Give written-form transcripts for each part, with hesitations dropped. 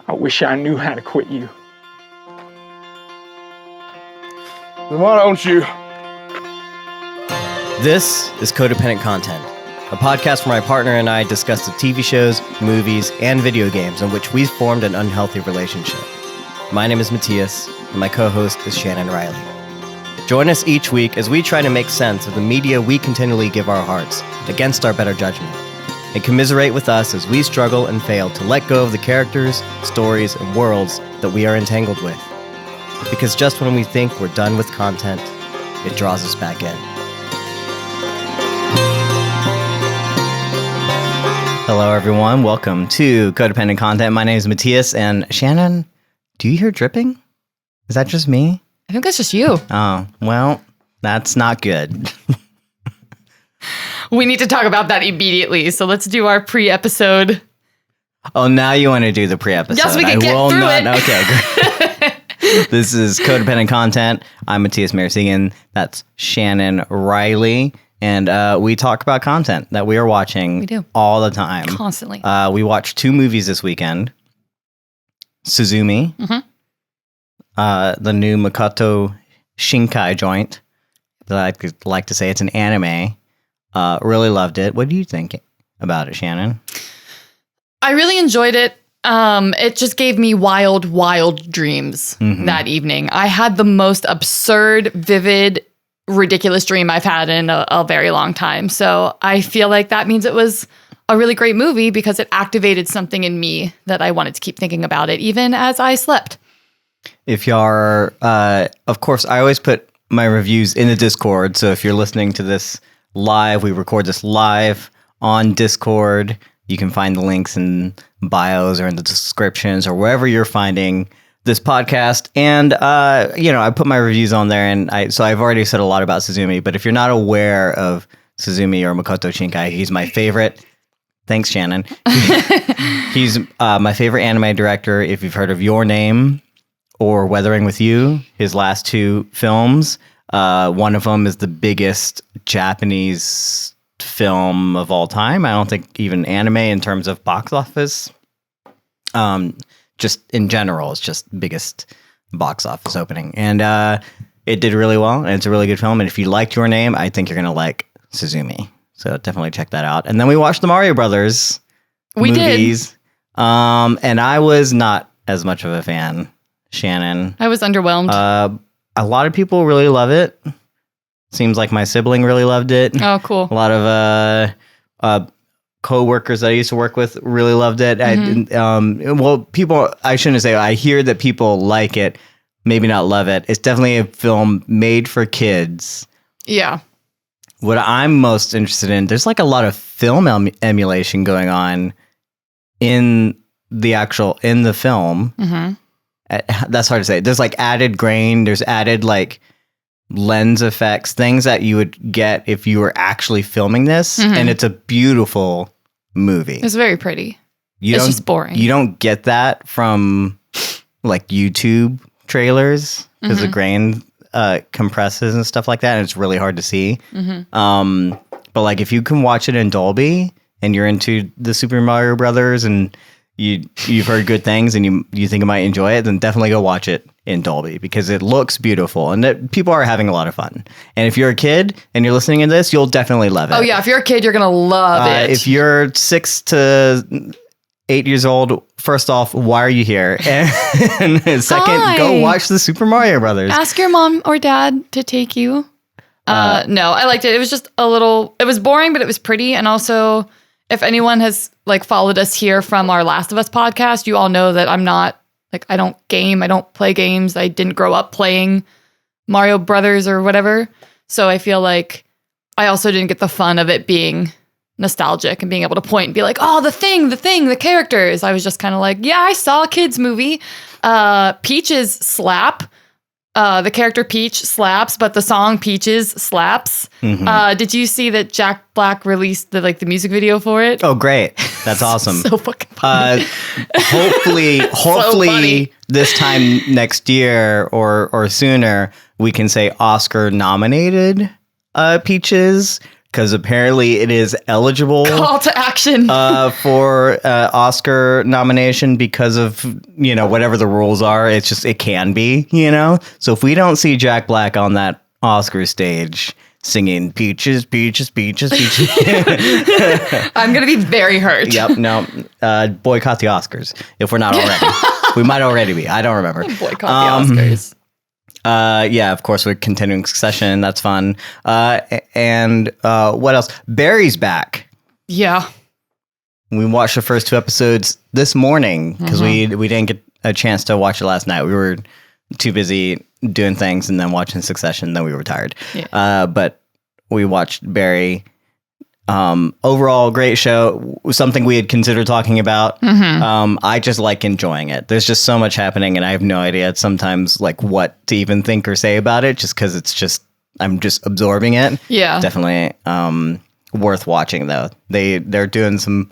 I wish I knew how to quit you. Then why don't you? This is Codependent Content, a podcast where my partner and I discuss the TV shows, movies, and video games in which we've formed an unhealthy relationship. My name is Mattias, and my co-host is Shannon Riley. Join us each week as we try to make sense of the media we continually give our hearts against our better judgment, and commiserate with us as we struggle and fail to let go of the characters, stories, and worlds that we are entangled with. Because just when we think we're done with content, it draws us back in. Hello, everyone. Welcome to Codependent Content. My name is Mattias, and Shannon, do you hear dripping? Is that just me? I think that's just you. Oh, well, that's not good. We need to talk about that immediately. So let's do our pre-episode. Oh, now you want to do the pre-episode. Yes, we can get through it. Okay, great. This is Codependent Content. I'm Mattias Marasigan. That's Shannon Riley. And we talk about content that we are watching. We do. All the time. Constantly. We watched 2 movies this weekend. Suzumi. Mm-hmm. The new Makoto Shinkai joint. That I could like to say it's an anime. Really loved it. What do you think about it, Shannon? I really enjoyed it. It just gave me wild, wild dreams that evening. I had the most absurd, vivid, ridiculous dream I've had in a very long time. So I feel like that means it was a really great movie because it activated something in me that I wanted to keep thinking about it, even as I slept. If you're, of course, I always put my reviews in the Discord. So if you're listening to this live, we record this live on Discord. You can find the links in bios or in the descriptions or wherever you're finding this podcast. And, I put my reviews on there. And so I've already said a lot about Suzumi. But if you're not aware of Suzumi or Makoto Shinkai, he's my favorite. Thanks, Shannon. He's my favorite anime director. If you've heard of Your Name or Weathering with You, his last 2 films. One of them is the biggest Japanese film of all time. I don't think even anime in terms of box office. Just in general, it's just biggest box office opening. And it did really well. And it's a really good film. And if you liked Your Name, I think you're going to like Suzumi. So definitely check that out. And then we watched the Mario Brothers movies. Did. And I was not as much of a fan, Shannon. I was underwhelmed. A lot of people really love it. Seems like my sibling really loved it. Oh, cool. A lot of co-workers that I used to work with really loved it. People, I shouldn't say, I hear that people like it, maybe not love it. It's definitely a film made for kids. Yeah. What I'm most interested in, there's like a lot of film emulation going on in the film. Mm-hmm. That's hard to say. There's like added grain. There's added like lens effects, things that you would get if you were actually filming this. Mm-hmm. And it's a beautiful movie. It's very pretty. It's just boring. You don't get that from like YouTube trailers because the grain compresses and stuff like that. And it's really hard to see. Mm-hmm. But like if you can watch it in Dolby and you're into the Super Mario Brothers and you've heard good things and you think you might enjoy it, then definitely go watch it in Dolby because it looks beautiful and people are having a lot of fun. And if you're a kid and you're listening to this, you'll definitely love it. Oh yeah, if you're a kid, you're gonna love it. If you're 6 to 8 years old, first off, why are you here? And second, go watch the Super Mario Brothers. Ask your mom or dad to take you. No, I liked it. It was just it was boring, but it was pretty. And also, if anyone has like followed us here from our Last of Us podcast, you all know that I'm not like, I don't game. I don't play games. I didn't grow up playing Mario Brothers or whatever. So I feel like I also didn't get the fun of it being nostalgic and being able to point and be like, oh, the characters. I was just kind of like, yeah, I saw a kid's movie. Peaches slap. The character Peach slaps, but the song Peaches slaps. Mm-hmm. Did you see that Jack Black released the music video for it? Oh, great. That's awesome. So fucking funny. Hopefully this time next year or sooner, we can say Oscar nominated Peaches. because apparently it is eligible Call to action. for Oscar nomination because of, whatever the rules are. It's just, it can be, So if we don't see Jack Black on that Oscar stage singing peaches, peaches, peaches, peaches. I'm going to be very hurt. Yep. No, boycott the Oscars if we're not already. We might already be. I don't remember. Boycott the Oscars. Yeah, of course, we're continuing Succession. That's fun. And what else? Barry's back. Yeah. We watched the first 2 episodes this morning because we didn't get a chance to watch it last night. We were too busy doing things and then watching Succession. Then we were tired. Yeah. But we watched Barry. Overall, great show. Something we had considered talking about. I just like enjoying it. There's just so much happening, and I have no idea sometimes like what to even think or say about it. Just because I'm just absorbing it. Yeah, definitely worth watching though. They're doing some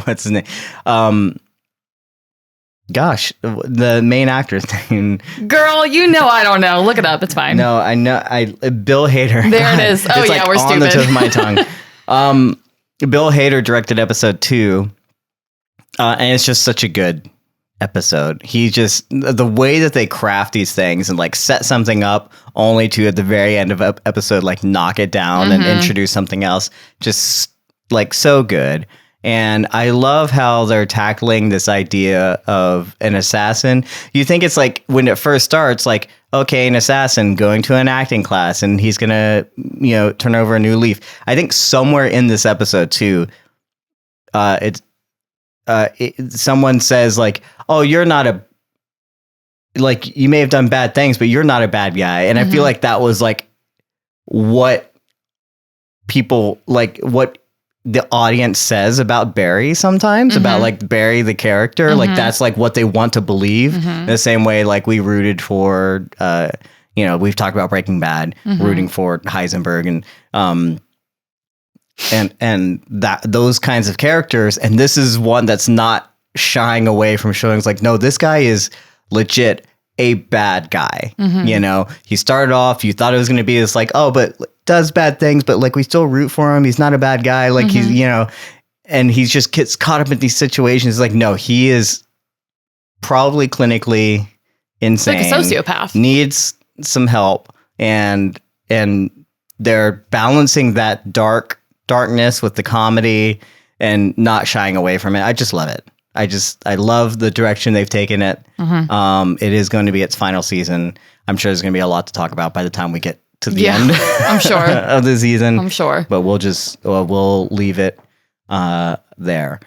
what's his name? Gosh, the main actor's name. Girl, I don't know. Look it up. It's fine. No, I know. Bill Hader. There it is. Oh, yeah, we're stupid. On the tip of my tongue. Bill Hader directed episode 2, and it's just such a good episode. He just, the way that they craft these things and like set something up only to at the very end of episode like knock it down and introduce something else, just like so good. And I love how they're tackling this idea of an assassin. You think it's like when it first starts, like, okay, an assassin going to an acting class and he's going to, turn over a new leaf. I think somewhere in this episode too, someone says like, oh, you're not like, you may have done bad things, but you're not a bad guy. And I feel like that was like what people like, what the audience says about Barry sometimes, about like Barry the character, like that's like what they want to believe. The same way like we rooted for we've talked about Breaking Bad, rooting for Heisenberg and that those kinds of characters. And this is one that's not shying away from showing like, no, this guy is legit a bad guy. He started off, you thought it was going to be this like, oh, but does bad things, but like we still root for him. He's not a bad guy. Like he's, and he just gets caught up in these situations. Like, no, he is probably clinically insane. Like a sociopath. Needs some help. And they're balancing that darkness with the comedy and not shying away from it. I just love it. I love the direction they've taken it. It is going to be its final season. I'm sure there's going to be a lot to talk about by the time we get to the end. I'm sure of the season. I'm sure, but we'll leave it there.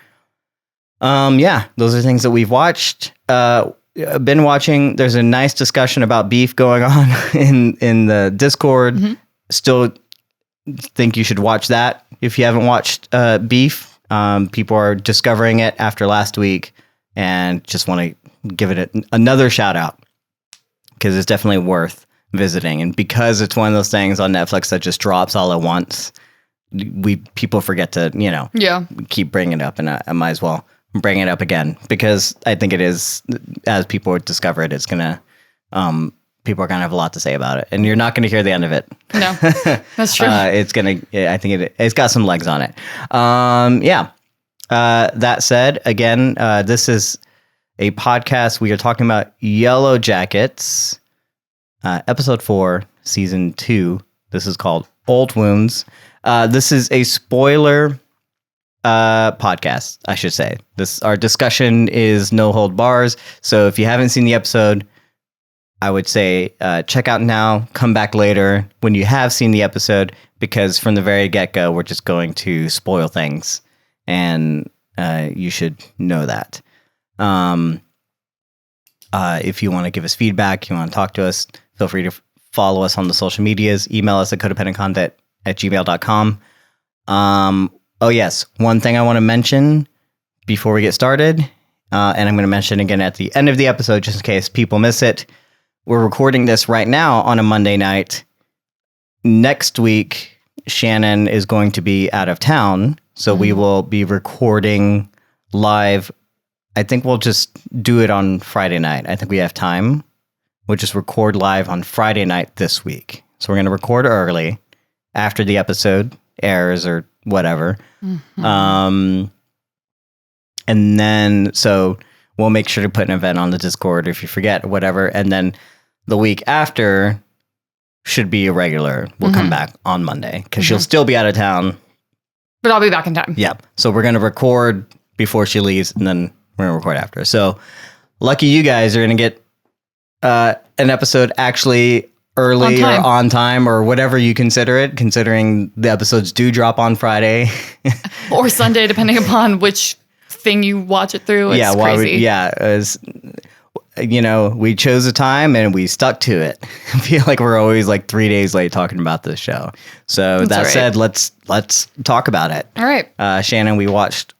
Those are things that we've watched. Been watching. There's a nice discussion about beef going on in the Discord. Still think you should watch that if you haven't watched Beef. People are discovering it after last week, and just want to give it another shout out because it's definitely worth visiting. And because it's one of those things on Netflix that just drops all at once, people forget to keep bringing it up, and I might as well bring it up again because I think it is, as people discover it, it's gonna people are gonna have a lot to say about it, and you're not gonna hear the end of it. No, that's true. It's gonna. I think it's got some legs on it. That said, again, this is a podcast. We are talking about Yellowjackets, episode 4, season 2. This is called Old Wounds. This is a spoiler podcast, I should say. Our discussion is no hold bars. So if you haven't seen the episode, I would say check out now, come back later when you have seen the episode, because from the very get-go, we're just going to spoil things, and you should know that. If you want to give us feedback, you want to talk to us, feel free to follow us on the social medias, email us at codependentcontent@gmail.com. Oh yes, one thing I want to mention before we get started, and I'm going to mention again at the end of the episode, just in case people miss it. We're recording this right now on a Monday night. Next week, Shannon is going to be out of town, so we will be recording live. I think we'll just do it on Friday night. I think we have time. We'll just record live on Friday night this week. So we're going to record early after the episode airs or whatever. And then, so we'll make sure to put an event on the Discord if you forget or whatever. And then the week after should be a regular. We'll come back on Monday because she'll still be out of town. But I'll be back in time. Yep. So we're going to record before she leaves, and then we're going to record after. So lucky you guys are going to get an episode actually early or on time or whatever you consider it, considering the episodes do drop on Friday. Or Sunday, depending upon which thing you watch it through. It's crazy. We chose a time and we stuck to it. I feel like we're always like 3 days late talking about this show. So that said, let's talk about it. All right. Shannon, we watched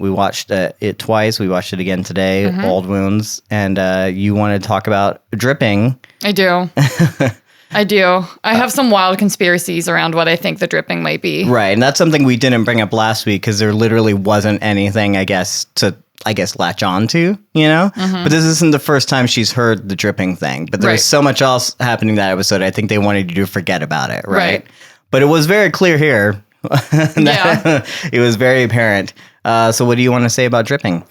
it twice. We watched it again today, Old Wounds, and you want to talk about dripping. I do. I have some wild conspiracies around what I think the dripping might be. Right, and that's something we didn't bring up last week because there literally wasn't anything, to latch on to, But this isn't the first time she's heard the dripping thing. But there's so much else happening that episode. I think they wanted you to forget about it, right? But it was very clear here. It was very apparent. So what do you want to say about dripping?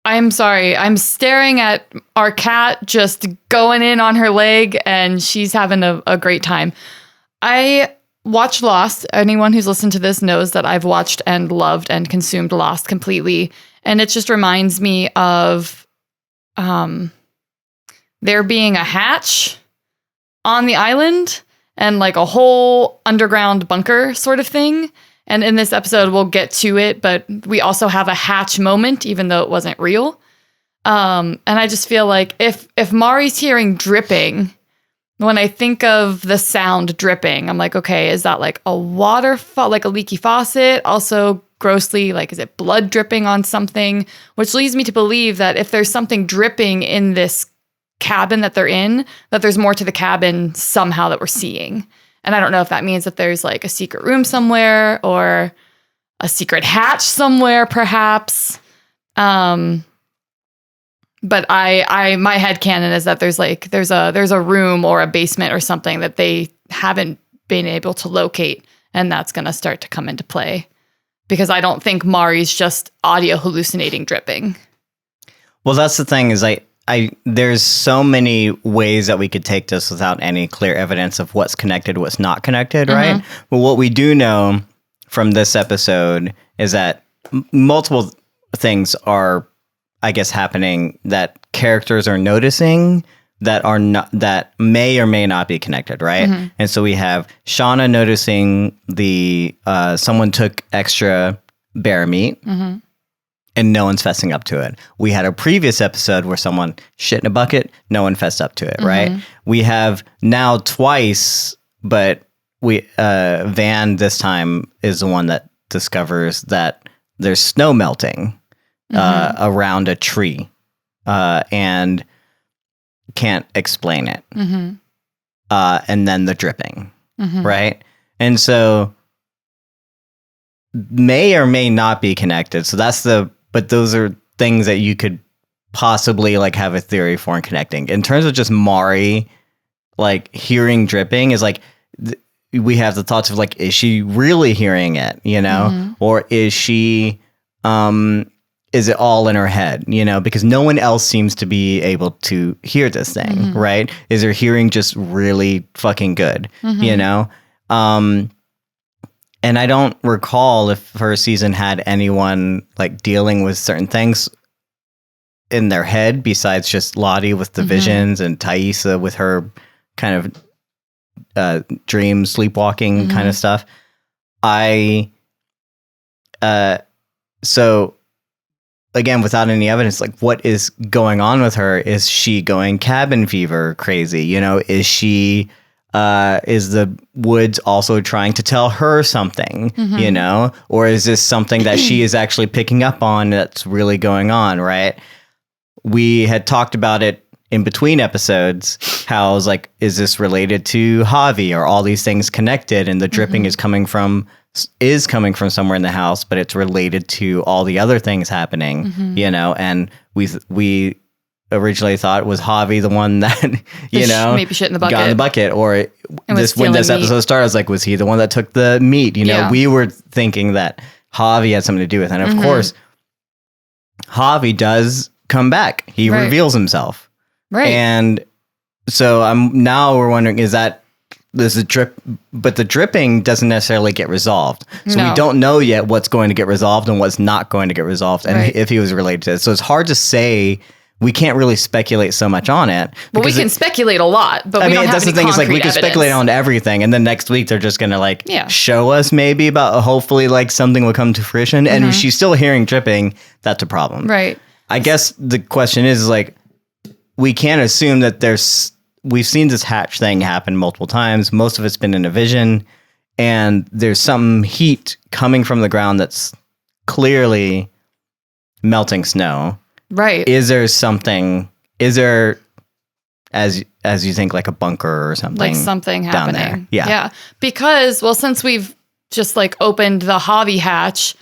I'm sorry. I'm staring at our cat just going in on her leg, and she's having a great time. I watched Lost. Anyone who's listened to this knows that I've watched and loved and consumed Lost completely. And it just reminds me of there being a hatch on the island and like a whole underground bunker sort of thing. And in this episode, we'll get to it, but we also have a hatch moment, even though it wasn't real. And I just feel like if Mari's hearing dripping, when I think of the sound dripping, I'm like, okay, is that like a waterfall, like a leaky faucet? Also, grossly, like, is it blood dripping on something? Which leads me to believe that if there's something dripping in this cabin that they're in, that there's more to the cabin somehow that we're seeing. And I don't know if that means that there's like a secret room somewhere or a secret hatch somewhere, perhaps. But my headcanon is that there's a room or a basement or something that they haven't been able to locate, and that's gonna start to come into play. Because I don't think Mari's just audio hallucinating dripping. Well, that's the thing is there's so many ways that we could take this without any clear evidence of what's connected, what's not connected, right? But what we do know from this episode is that multiple things are, I guess, happening that characters are noticing that may or may not be connected, right? And so we have Shauna noticing someone took extra bear meat. And no one's fessing up to it. We had a previous episode where someone shit in a bucket. No one fessed up to it, right? We have now twice, but Van this time is the one that discovers that there's snow melting around a tree and can't explain it. And then the dripping, right? And so may or may not be connected. So but those are things that you could possibly like have a theory for and connecting. In terms of just Mari, like hearing dripping is like, we have the thoughts of like, is she really hearing it, or is she, is it all in her head, because no one else seems to be able to hear this thing, right? Is her hearing just really fucking good, And I don't recall if her season had anyone like dealing with certain things in their head besides just Lottie with the visions and Taisha with her kind of dream sleepwalking kind of stuff. So again, without any evidence, like what is going on with her? Is she going cabin fever crazy? Is she... is the woods also trying to tell her something, or is this something that she is actually picking up on that's really going on, right? We had talked about it in between episodes, how I was like, is this related to Javi? Are all these things connected? And the dripping is coming from somewhere in the house, but it's related to all the other things happening, and we originally thought, was Javi the one that, maybe shit in the bucket. got in the bucket? Or when this episode started, I was like, was he the one that took the meat? We were thinking that Javi had something to do with it. And of course, Javi does come back. He reveals himself. Right. And so we're wondering, is that there's a drip, but the dripping doesn't necessarily get resolved. So we don't know yet what's going to get resolved and what's not going to get resolved, and if he was related to it. So it's hard to say. We can't really speculate so much on it. Well, we can speculate a lot, but we don't have that's any the thing. Is like we can evidence. speculate on everything, and then next week they're just gonna show us maybe about hopefully something will come to fruition. And she's still hearing dripping. That's a problem, right? I guess the question is we can't assume that we've seen this hatch thing happen multiple times. Most of it's been in a vision, and there's some heat coming from the ground that's clearly melting snow. Right. Is there as you think, like a bunker or something? Like something down happening. There? Yeah. Because, since we've just opened the Javi hatch,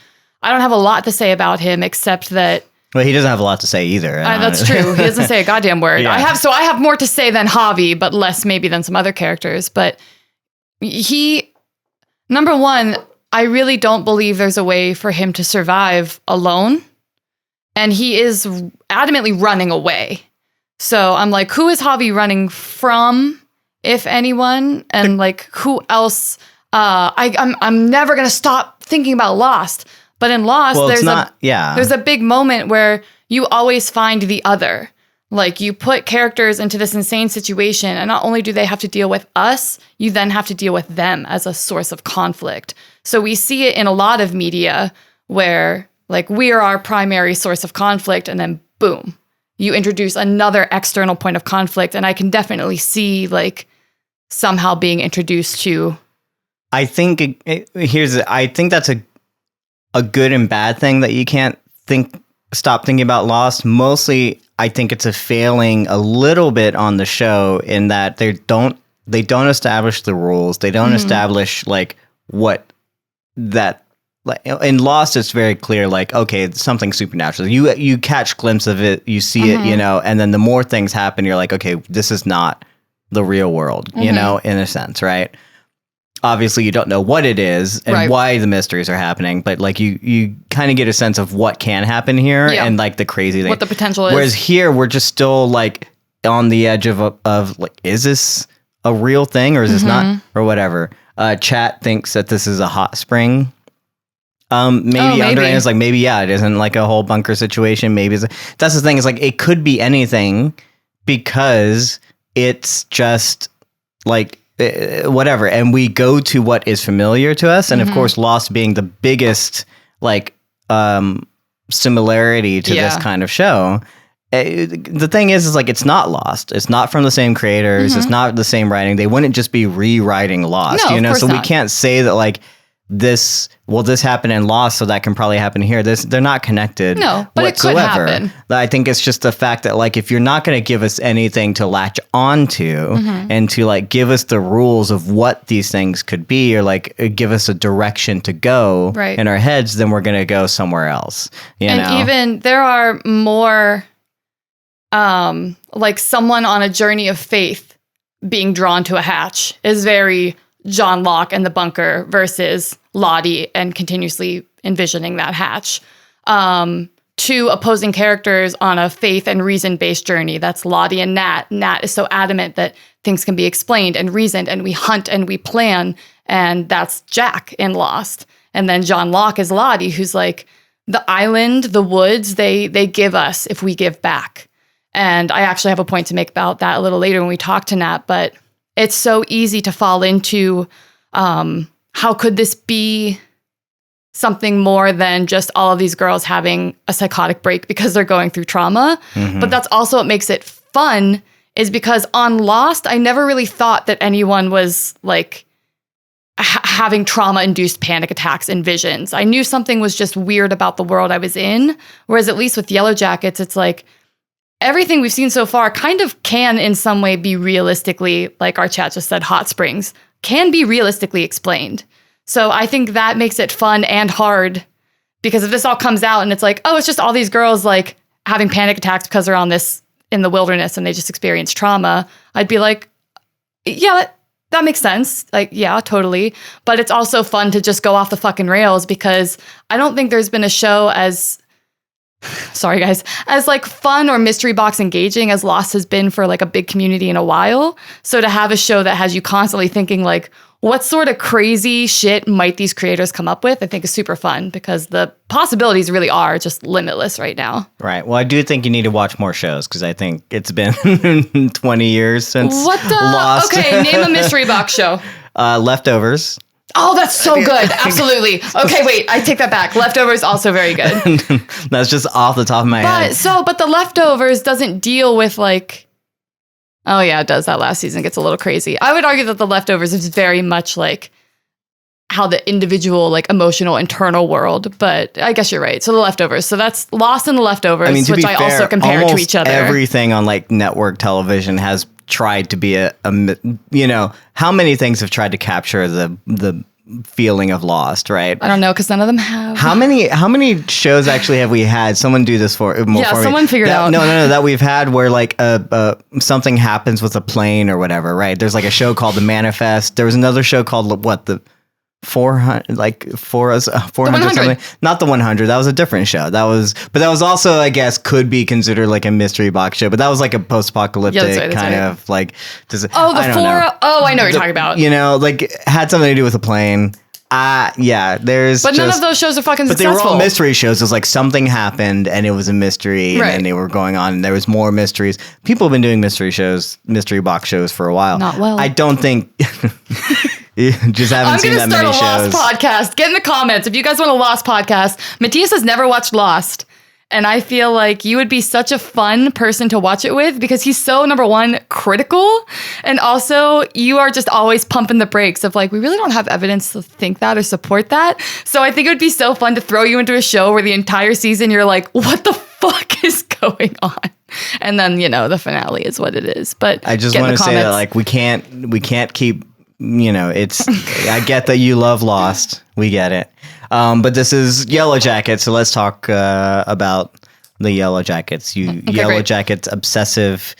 I don't have a lot to say about him except that. Well, he doesn't have a lot to say either. That's true. He doesn't say a goddamn word. Yeah. I have more to say than Javi, but less maybe than some other characters. But number one, I really don't believe there's a way for him to survive alone. And he is adamantly running away. So I'm like, who is Javi running from, if anyone? And who else? I'm never gonna stop thinking about Lost. But in Lost, there's a big moment where you always find the other. You put characters into this insane situation, and not only do they have to deal with us, you then have to deal with them as a source of conflict. So we see it in a lot of media where we are our primary source of conflict, and then boom, you introduce another external point of conflict. And I can definitely see somehow being introduced to. I think I think that's a good and bad thing that you can't stop thinking about Lost. Mostly, I think it's a failing a little bit on the show in that they don't establish the rules. They don't establish what that. In Lost, it's very clear, okay, it's something supernatural. You catch glimpse of it, you see it, and then the more things happen, you're like, okay, this is not the real world, in a sense, right? Obviously, you don't know what it is and why the mysteries are happening, but you kind of get a sense of what can happen here and the crazy thing. What the potential is. Whereas here, we're just still on the edge of is this a real thing or is this not, or whatever? Chat thinks that this is a hot spring. Maybe underneath is maybe it isn't a whole bunker situation. Maybe that's the thing is it could be anything because it's just whatever, and we go to what is familiar to us, and of course, Lost being the biggest similarity to this kind of show. The thing is it's not Lost. It's not from the same creators. It's not the same writing. They wouldn't just be rewriting Lost, no, of course so not. we can't say that this happened in Lost, so that can probably happen here. They're not connected. No, but whatsoever. It could happen. I think it's just the fact that if you're not going to give us anything to latch onto and to give us the rules of what these things could be, or give us a direction to go in our heads, then we're going to go somewhere else. Even there are more someone on a journey of faith being drawn to a hatch is very John Locke and the bunker versus Lottie and continuously envisioning that hatch. Two opposing characters on a faith and reason-based journey. That's Lottie and Nat. Nat is so adamant that things can be explained and reasoned, and we hunt and we plan, and that's Jack in Lost. And then John Locke is Lottie, who's the island, the woods, they give us if we give back. And I actually have a point to make about that a little later when we talk to Nat, but it's so easy to fall into how could this be something more than just all of these girls having a psychotic break because they're going through trauma. But that's also what makes it fun, is because on Lost, I never really thought that anyone was having trauma-induced panic attacks and visions. I knew something was just weird about the world I was in, whereas at least with Yellowjackets, it's everything we've seen so far kind of can in some way be realistically, like our chat just said, hot springs, can be realistically explained. So I think that makes it fun and hard, because if this all comes out and it's oh, it's just all these girls having panic attacks because they're on this in the wilderness and they just experience trauma, I'd be like, yeah, that makes sense. Like, yeah, totally. But it's also fun to just go off the fucking rails because I don't think there's been a show as sorry guys, as like fun or mystery box engaging as Lost has been for like a big community in a while. So to have a show that has you constantly thinking like, what sort of crazy shit might these creators come up with, I think is super fun because the possibilities really are just limitless right now. Right. Well, I do think you need to watch more shows because I think it's been 20 years since Lost. Okay, name a mystery box show. Leftovers. Oh, that's so good. Absolutely. Okay, wait, I take that back. Leftovers also very good. That's just off the top of my head. But the Leftovers doesn't deal with like, oh yeah, it does. That last season gets a little crazy. I would argue that the Leftovers is very much like how the individual like emotional internal world, but I guess you're right. So the Leftovers. So that's Lost in the Leftovers, which I also compare to each other. Everything on like network television has tried to be how many things have tried to capture the feeling of Lost, right? I don't know because none of them have. How many shows actually have we had? Someone do this for me. Someone figured out. No, that we've had where like something happens with a plane or whatever, right? There's like a show called The Manifest. There was another show called the 400, like 400 something. Not the 100. That was a different show. That was also, I guess, could be considered like a mystery box show. But that was like a post-apocalyptic kind of like. I know what you're talking about. Like had something to do with a plane. There's. But none of those shows are fucking successful. But they were all mystery shows. It was like something happened and it was a mystery, and then they were going on, and there was more mysteries. People have been doing mystery box shows for a while. Not well. I don't think. Just haven't seen that many shows. I'm going to start a Lost podcast. Get in the comments if you guys want a Lost podcast. Mattias has never watched Lost, and I feel like you would be such a fun person to watch it with because he's so, number one, critical, and also you are just always pumping the brakes of like, we really don't have evidence to think that or support that. So I think it would be so fun to throw you into a show where the entire season you're like, what the fuck is going on? And then, the finale is what it is. But I just want to say that like we can't keep. I get that you love Lost. We get it. But this is Yellowjackets, so let's talk about the Yellowjackets. Yellowjackets obsessive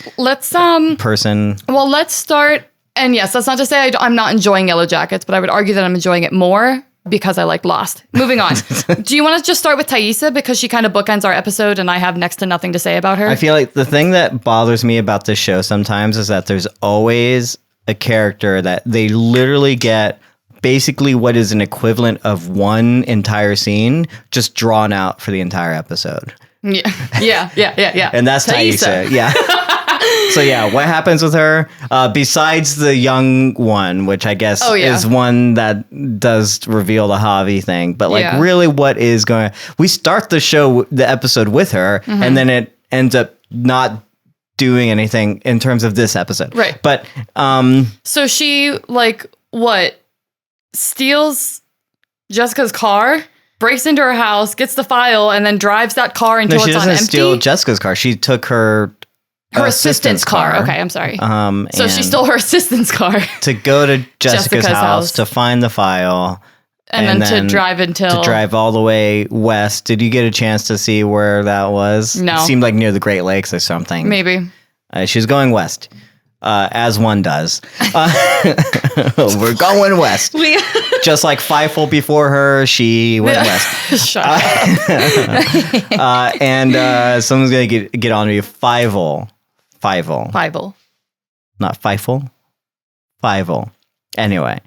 person. Well, let's start. And yes, that's not to say I'm not enjoying Yellowjackets, but I would argue that I'm enjoying it more because I like Lost. Moving on. Do you want to just start with Taisha because she kind of bookends our episode and I have next to nothing to say about her? I feel like the thing that bothers me about this show sometimes is that there's always a character that they literally get basically what is an equivalent of one entire scene just drawn out for the entire episode. Yeah. And that's Taisha. Yeah. So yeah, what happens with her? Besides the young one, which I guess is one that does reveal the Javi thing, but like really what is going on? We start the episode with her, and then it ends up not doing anything in terms of this episode. Right. But so she steals Jessica's car, breaks into her house, gets the file, and then drives that car until it's on empty. She doesn't steal Jessica's car. She took her assistant's car. Okay, I'm sorry. So she stole her assistant's car to go to Jessica's house to find the file. And then to drive all the way west. Did you get a chance to see where that was? No. It seemed like near the Great Lakes or something. Maybe. She's going west, as one does. We're going west. Just like Fievel before her, she went west. Shut up. And someone's going to get on to you. Fievel. Not Fievel. Fievel. Anyway.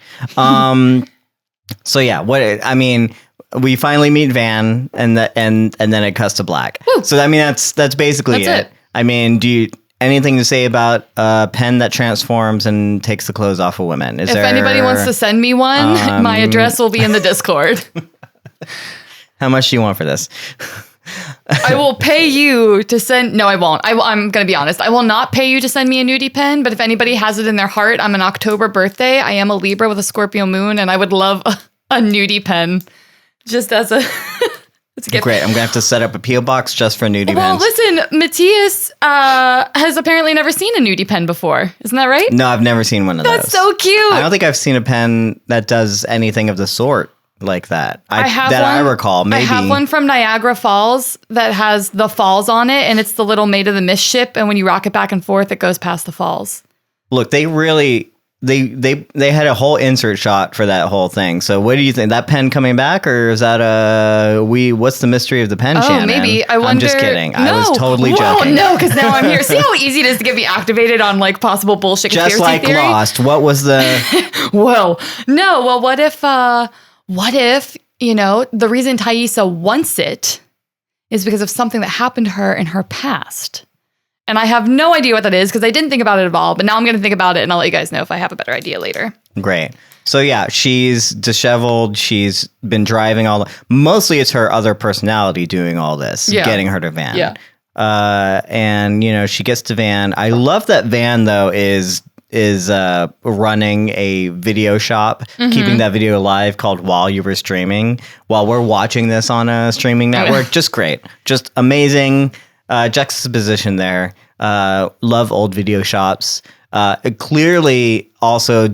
So yeah, we finally meet Van, and then it cuts to black. Woo. So I mean, that's basically it. I mean, do you anything to say about a pen that transforms and takes the clothes off of women? If anybody wants to send me one, my address will be in the Discord. How much do you want for this? I will pay you to send. No, I won't. I'm going to be honest. I will not pay you to send me a nudie pen, but if anybody has it in their heart, I'm an October birthday. I am a Libra with a Scorpio moon, and I would love a nudie pen just as a... It's a gift. Great. I'm going to have to set up a P.O. box just for nudie pens. Well, listen, Mattias has apparently never seen a nudie pen before. Isn't that right? No, I've never seen one of those. That's so cute. I don't think I've seen a pen that does anything of the sort. like that. I have I one- recall. Maybe I have one from Niagara Falls that has the falls on it, and it's the little Maid of the Mist ship. And when you rock it back and forth, it goes past the falls. Look, they really they had a whole insert shot for that whole thing. So what do you think? That pen coming back, or is that what's the mystery of the pen, Shannon? Maybe. I wonder. I'm just kidding. No. I was totally joking. No, because now I'm here. See how easy it is to get me activated on like possible bullshit Just conspiracy like theory? Lost. What was the Whoa. No. Well, what if the reason Taisha wants it is because of something that happened to her in her past. And I have no idea what that is because I didn't think about it at all. But now I'm going to think about it and I'll let you guys know if I have a better idea later. Great. So yeah, she's disheveled. She's been driving mostly it's her other personality doing all this, getting her to Van. Yeah. And she gets to Van. I love that Van though is running a video shop, keeping that video alive called While You Were Streaming, while we're watching this on a streaming network. Just great. Just amazing juxtaposition there. Love old video shops. Clearly also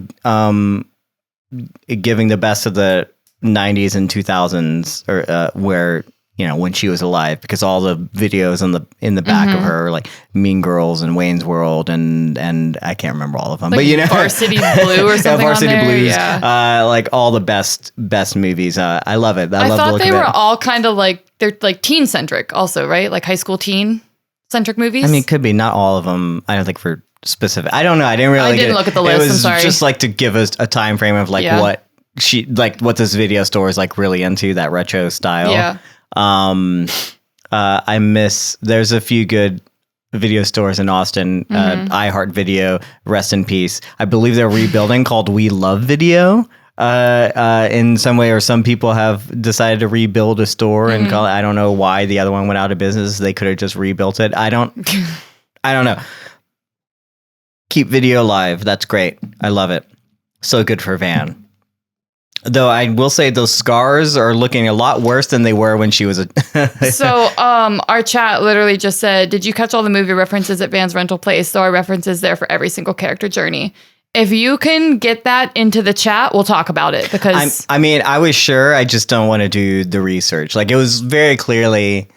giving the best of the 90s and 2000s or where when she was alive, because all the videos in the back of her, like Mean Girls and Wayne's World and I can't remember all of them, like but Varsity Blue or something. Varsity on there. Blues, yeah. like all the best movies. I love it. I love thought the look they of were it. all kind of like they're like teen centric, also, right? Like high school teen centric movies. I mean, it could be not all of them. I don't think for specific. I don't know. I didn't really. I didn't look at the list. It was I'm sorry. just like to give us a time frame of like what what this video store is like really into, that retro style. Yeah. I miss. There's a few good video stores in Austin. iHeart Video, rest in peace. I believe they're rebuilding called We Love Video. In some way, or some people have decided to rebuild a store and call it. I don't know why the other one went out of business. They could have just rebuilt it. I don't know. Keep video alive. That's great. I love it. So good for Van. Though I will say those scars are looking a lot worse than they were when she was a. So, our chat literally just said, "Did you catch all the movie references at Van's rental place?" So our references there for every single character journey. If you can get that into the chat, we'll talk about it because I was sure. I just don't want to do the research. Like it was very clearly,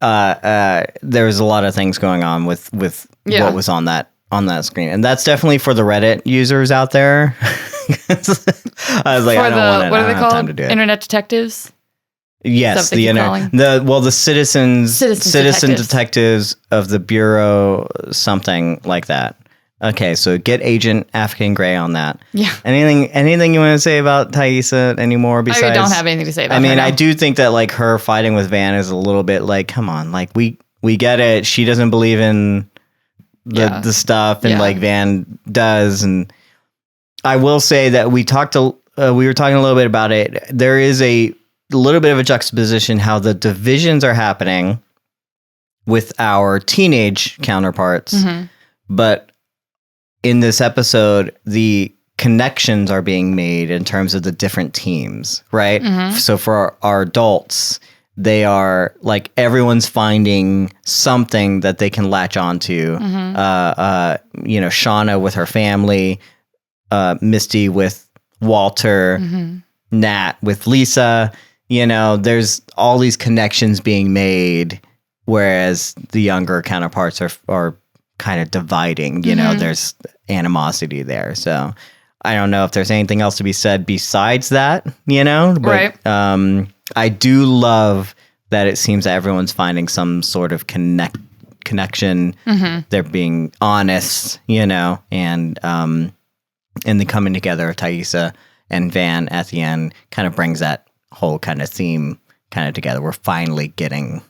there was a lot of things going on with what was on that screen, and that's definitely for the Reddit users out there. I was like, for I don't want to. what are they called? To do it. Internet detectives. Yes, the internet. The citizen detectives. detectives of the Bureau, something like that. Okay, so get Agent African Gray on that. Yeah. Anything you want to say about Taisha anymore? Besides, I don't have anything to say about her. I mean, her now. I do think that like her fighting with Van is a little bit like, come on, like we get it. She doesn't believe in the stuff, and like Van does. And I will say that we were talking a little bit about it. There is a little bit of a juxtaposition how the divisions are happening with our teenage counterparts, but in this episode, the connections are being made in terms of the different teams, right? So for our adults, they are like everyone's finding something that they can latch onto. Shauna with her family, Misty with Walter, Nat with Lisa. There's all these connections being made, whereas the younger counterparts are kind of dividing. There's animosity there. So I don't know if there's anything else to be said besides that, but right. I do love that it seems that everyone's finding some sort of connection. They're being honest, and the coming together of Taisha and Van at the end kind of brings that whole kind of theme kind of together. We're finally getting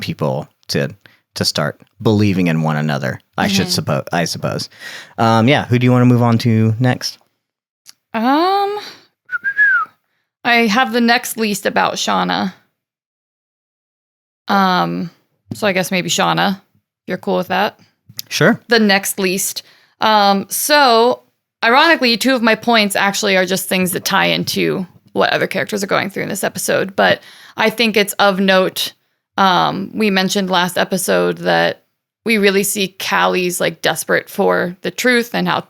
people to start believing in one another. I suppose. Who do you want to move on to next? I have the next least about Shauna. So I guess maybe Shauna. You're cool with that? Sure. The next least. So ironically, two of my points actually are just things that tie into what other characters are going through in this episode. But I think it's of note. We mentioned last episode that we really see Calis like desperate for the truth and how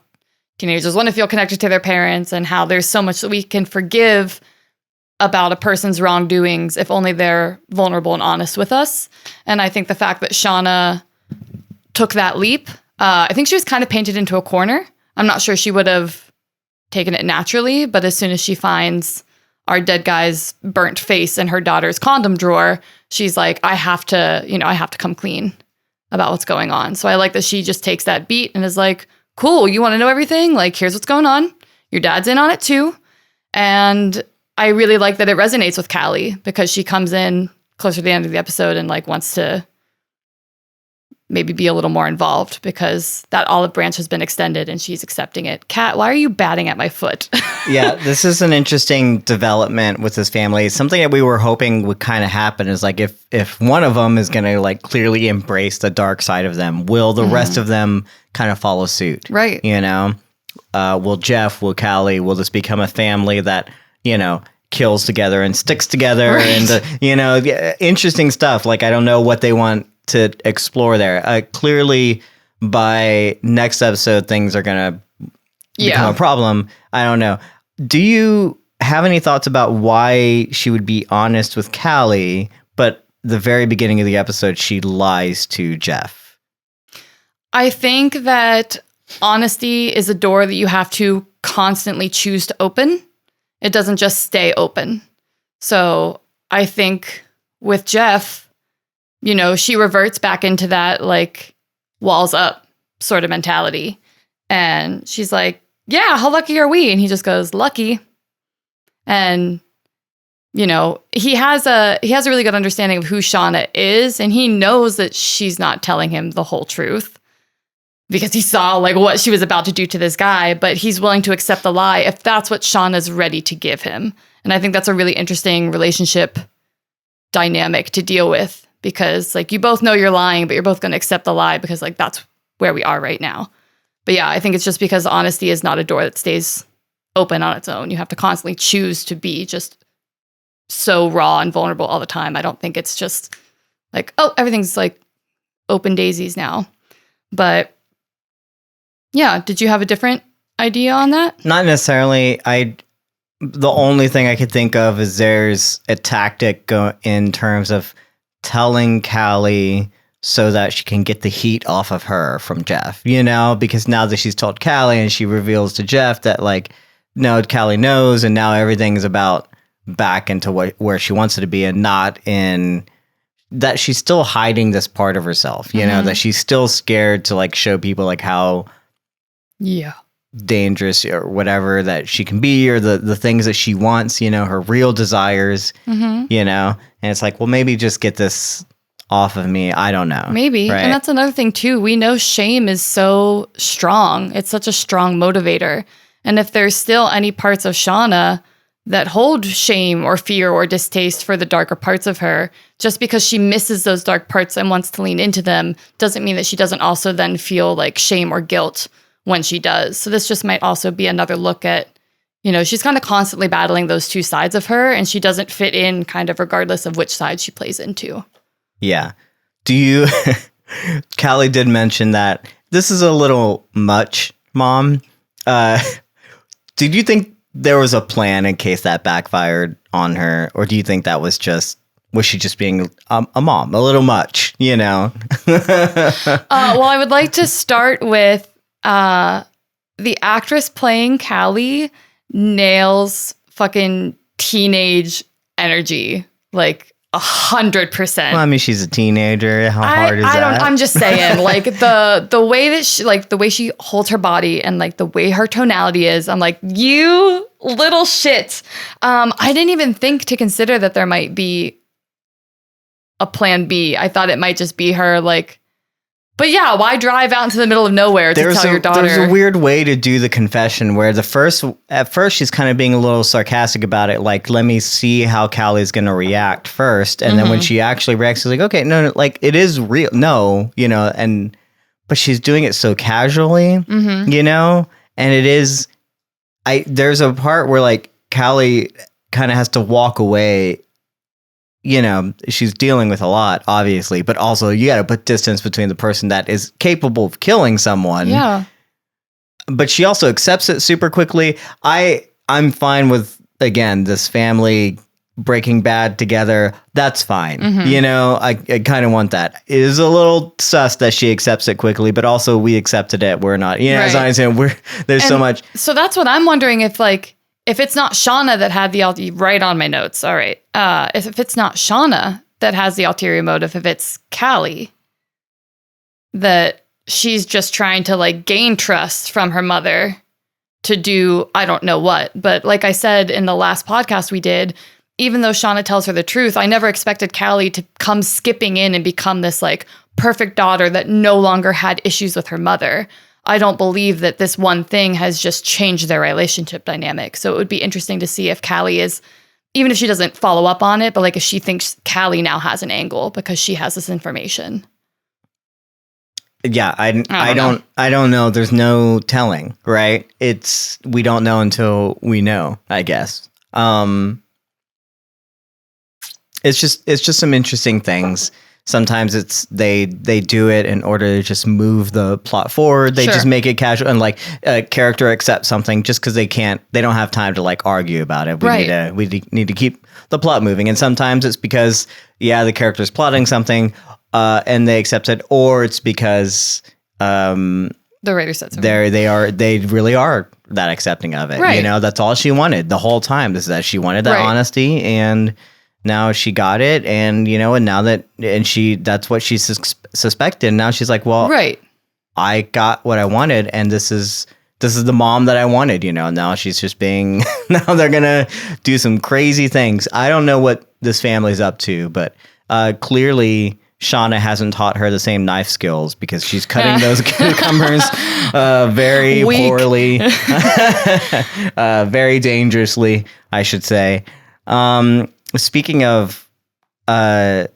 teenagers want to feel connected to their parents and how there's so much that we can forgive about a person's wrongdoings if only they're vulnerable and honest with us. And I think the fact that Shauna took that leap, I think she was kind of painted into a corner. I'm not sure she would have taken it naturally, but as soon as she finds our dead guy's burnt face in her daughter's condom drawer, she's like, I have to come clean about what's going on. So I like that she just takes that beat and is like, cool, you want to know everything? Like, here's what's going on. Your dad's in on it too. And I really like that it resonates with Callie because she comes in closer to the end of the episode and like wants to maybe be a little more involved because that olive branch has been extended and she's accepting it. Kat, why are you batting at my foot? Yeah, this is an interesting development with this family. Something that we were hoping would kind of happen is like if one of them is going to like clearly embrace the dark side of them, will the rest of them kind of follow suit? Right. You know, will Jeff, will Callie, will this become a family that, you know, kills together and sticks together? Right. And, you know, interesting stuff. Like, I don't know what they want to explore there. Clearly, by next episode, things are going to become a problem. I don't know. Do you have any thoughts about why she would be honest with Callie, but the very beginning of the episode, she lies to Jeff? I think that honesty is a door that you have to constantly choose to open. It doesn't just stay open. So I think with Jeff, you know, she reverts back into that like walls up sort of mentality. And she's like, yeah, how lucky are we? And he just goes, lucky. And, you know, he has a really good understanding of who Shauna is. And he knows that she's not telling him the whole truth because he saw like what she was about to do to this guy. But he's willing to accept the lie if that's what Shauna's ready to give him. And I think that's a really interesting relationship dynamic to deal with. Because like you both know you're lying, but you're both going to accept the lie because like that's where we are right now. But yeah, I think it's just because honesty is not a door that stays open on its own. You have to constantly choose to be just so raw and vulnerable all the time. I don't think it's just like, oh, everything's like open daisies now. But yeah, did you have a different idea on that? Not necessarily. The only thing I could think of is there's a tactic in terms of telling Callie so that she can get the heat off of her from Jeff, you know, because now that she's told Callie and she reveals to Jeff that like, no, Callie knows. And now everything's about back into where she wants it to be and not in that she's still hiding this part of herself, you know, that she's still scared to like show people like how dangerous or whatever that she can be or the things that she wants, you know, her real desires, you know, and it's like, well, maybe just get this off of me. I don't know. Maybe. Right? And that's another thing too. We know shame is so strong. It's such a strong motivator. And if there's still any parts of Shauna that hold shame or fear or distaste for the darker parts of her, just because she misses those dark parts and wants to lean into them doesn't mean that she doesn't also then feel like shame or guilt when she does. So this just might also be another look at, you know, she's kind of constantly battling those two sides of her and she doesn't fit in kind of regardless of which side she plays into. Yeah. Do you, Callie did mention that this is a little much, Mom. Did you think there was a plan in case that backfired on her? Or do you think that was she just being a mom, a little much, you know? Well, I would like to start with the actress playing Callie nails fucking teenage energy, like 100%. Well, I mean, she's a teenager. How hard is that? I'm just saying, like the way that she, like the way she holds her body and like the way her tonality is, I'm like, you little shit. I didn't even think to consider that there might be a plan B. I thought it might just be her like, but yeah, why drive out into the middle of nowhere to tell your daughter? There's a weird way to do the confession where at first she's kind of being a little sarcastic about it. Like, let me see how Callie's going to react first. And then when she actually reacts, she's like, okay, no, like it is real. No, you know, but she's doing it so casually, you know, and it is, there's a part where like Callie kind of has to walk away. You know, she's dealing with a lot, obviously, but also you got to put distance between the person that is capable of killing someone. Yeah. But she also accepts it super quickly. I'm fine with, again, this family Breaking Bad together, that's fine. You know, I kind of want that. It is a little sus that she accepts it quickly, but also we accepted it. We're not, you know, as I saying, there's so much. So that's what I'm wondering if it's not Shauna that had the right on my notes. All right. If it's not Shauna that has the ulterior motive, if it's Callie, that she's just trying to like gain trust from her mother to do, I don't know what. But like I said in the last podcast we did, even though Shauna tells her the truth, I never expected Callie to come skipping in and become this like perfect daughter that no longer had issues with her mother. I don't believe that this one thing has just changed their relationship dynamic. So it would be interesting to see if Callie is, even if she doesn't follow up on it, but like if she thinks Callie now has an angle because she has this information. Yeah, I don't know. There's no telling, right? We don't know until we know, I guess. It's just some interesting things. Sometimes they do it in order to just move the plot forward. They just make it casual and like a character accepts something just because they don't have time to like argue about it. We need to keep the plot moving. And sometimes it's because the character's plotting something and they accept it, or it's because the writer said something. They really are that accepting of it. Right. You know, that's all she wanted the whole time, is that she wanted that honesty, and now she got it, and you know, and now that's what she suspected. Now she's like, well, I got what I wanted, and this is the mom that I wanted. You know, now she's just being. Now they're gonna do some crazy things. I don't know what this family's up to, but clearly Shauna hasn't taught her the same knife skills, because she's cutting those cucumbers very poorly, very dangerously, I should say. Speaking of, you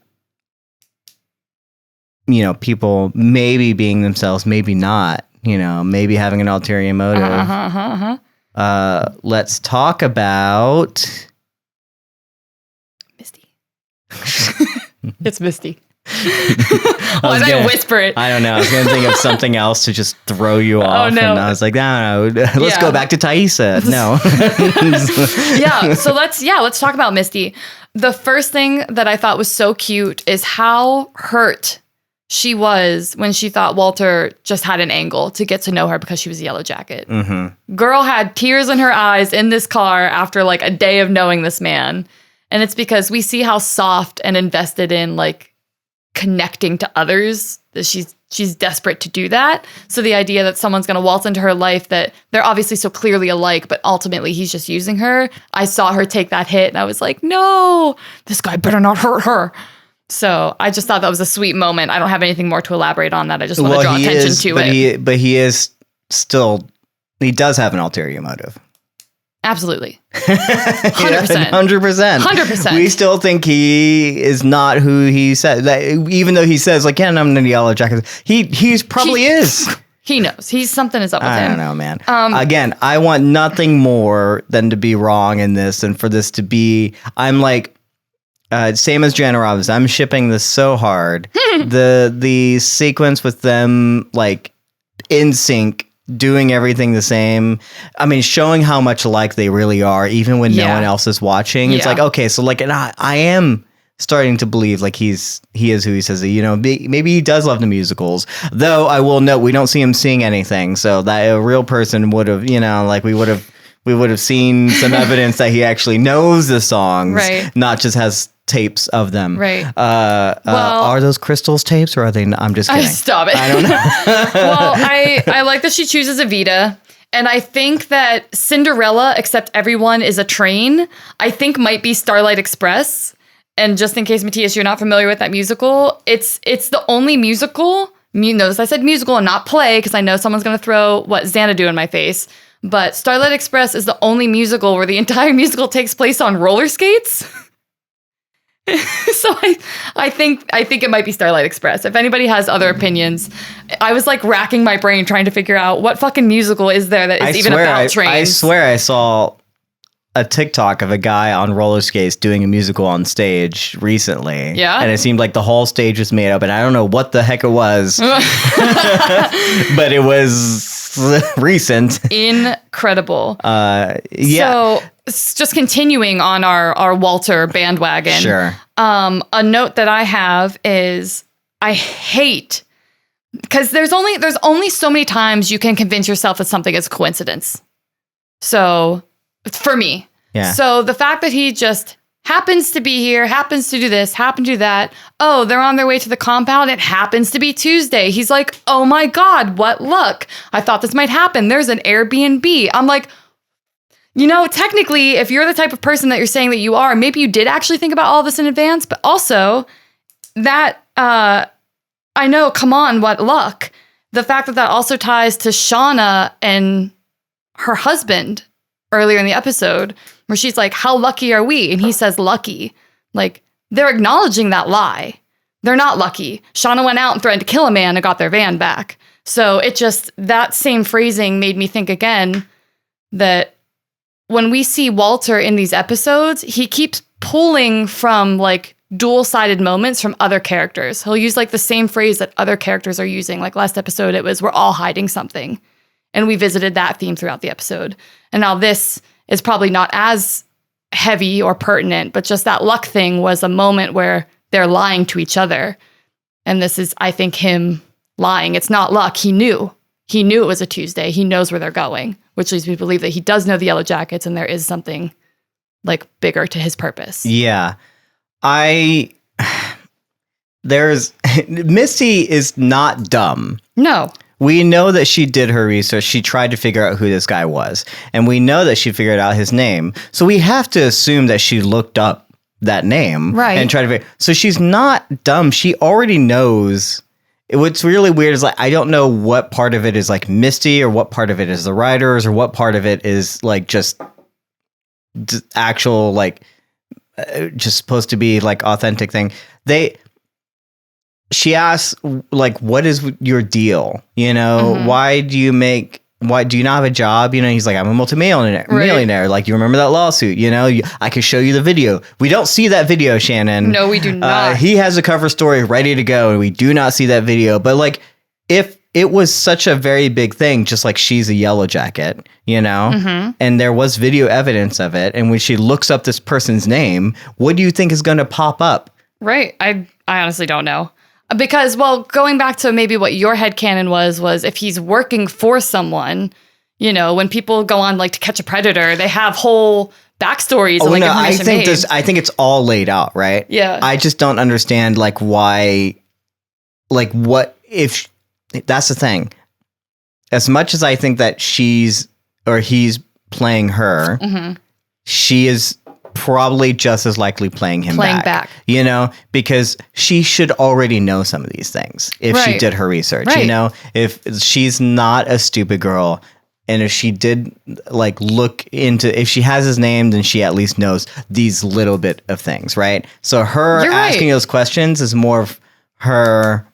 know, people maybe being themselves, maybe not, you know, maybe having an ulterior motive. Let's talk about Misty. It's Misty. Why did I whisper it? I don't know. I was going to think of something else to just throw you off. Oh, no. And I was like, no. Let's go back to Taisha. No. So let's talk about Misty. The first thing that I thought was so cute is how hurt she was when she thought Walter just had an angle to get to know her because she was a Yellowjacket. Mm-hmm. Girl had tears in her eyes in this car after like a day of knowing this man. And it's because we see how soft and invested in like connecting to others, that she's desperate to do that. So the idea that someone's going to waltz into her life, that they're obviously so clearly alike, but ultimately he's just using her. I saw her take that hit and I was like, no, this guy better not hurt her. So I just thought that was a sweet moment. I don't have anything more to elaborate on that. I just want to draw attention to it. But he is still, he does have an ulterior motive. Absolutely. 100%. 100%. We still think he is not who he says. Even though he says, like, I'm in the Yellowjackets, he probably is. He knows. Something is up with him. I don't know, man. Again, I want nothing more than to be wrong in this, and for this to be, I'm like, same as Jan Robbins, I'm shipping this so hard. The sequence with them, like, in sync, doing everything the same. I mean, showing how much alike they really are, even when no one else is watching. It's like, okay, so like, and I am starting to believe like he is who he says. You know, maybe he does love the musicals. Though I will note, we don't see him sing anything, so that a real person would have, you know, like we would have seen some evidence that he actually knows the songs, right? Not just has tapes of them, right? Are those Crystal's tapes, or are they? I'm just kidding. Stop it. I don't know. Well, I like that she chooses Evita, and I think that Cinderella, except everyone is a train, I think might be Starlight Express. And just in case, Mattias, you're not familiar with that musical, it's the only musical. Notice I said musical and not play, because I know someone's going to throw what Xanadu in my face. But Starlight Express is the only musical where the entire musical takes place on roller skates. So I think it might be Starlight Express. If anybody has other opinions, I was like racking my brain trying to figure out what fucking musical is there that is about trains. I swear I saw a TikTok of a guy on roller skates doing a musical on stage recently. Yeah. And it seemed like the whole stage was made up, and I don't know what the heck it was. But it was recent. Incredible. Yeah. So just continuing on our Walter bandwagon. Sure. A note that I have is I hate, because there's only so many times you can convince yourself that something is coincidence. So for me. Yeah. So the fact that he just happens to be here, happens to do this, happen to do that. Oh, they're on their way to the compound. It happens to be Tuesday. He's like, oh my God, what luck. I thought this might happen. There's an Airbnb. I'm like, technically, if you're the type of person that you're saying that you are, maybe you did actually think about all this in advance, but also that, I know, come on, what luck. The fact that also ties to Shauna and her husband earlier in the episode, where she's like, how lucky are we? And he says, lucky. Like, they're acknowledging that lie. They're not lucky. Shauna went out and threatened to kill a man and got their van back. So that same phrasing made me think again that when we see Walter in these episodes, he keeps pulling from like dual-sided moments from other characters. He'll use like the same phrase that other characters are using. Like last episode, it was, we're all hiding something. And we visited that theme throughout the episode. And now this is probably not as heavy or pertinent, but just that luck thing was a moment where they're lying to each other. And this is, I think, him lying. It's not luck. He knew. He knew it was a Tuesday. He knows where they're going, which leads me to believe that he does know the Yellowjackets and there is something like bigger to his purpose. Yeah. Misty is not dumb. No. We know that she did her research. She tried to figure out who this guy was. And we know that she figured out his name. So we have to assume that she looked up that name. Right. And tried to figure. So she's not dumb. She already knows. What's really weird is like, I don't know what part of it is like Misty or what part of it is the writers or what part of it is like just actual, like, just supposed to be like authentic thing. She asks, like, what is your deal? Why do you not have a job? He's like, I'm a multimillionaire. Like, you remember that lawsuit? I could show you the video. We don't see that video, Shannon. No, we do not. He has a cover story ready to go, and we do not see that video. But like, if it was such a very big thing, just like she's a Yellowjacket, and there was video evidence of it, and when she looks up this person's name, what do you think is going to pop up? Right. I honestly don't know. Because, well, going back to maybe what your headcanon was if he's working for someone, when people go on like To Catch a Predator, they have whole backstories. And, like, I think it's all laid out, right? Yeah. I just don't understand like why, like what if that's the thing. As much as I think that he's playing her, she is probably just as likely playing back. Because she should already know some of these things if she did her research. Right. If she's not a stupid girl, and if she did like look into, if she has his name, then she at least knows these little bit of things, right? So her asking those questions is more of her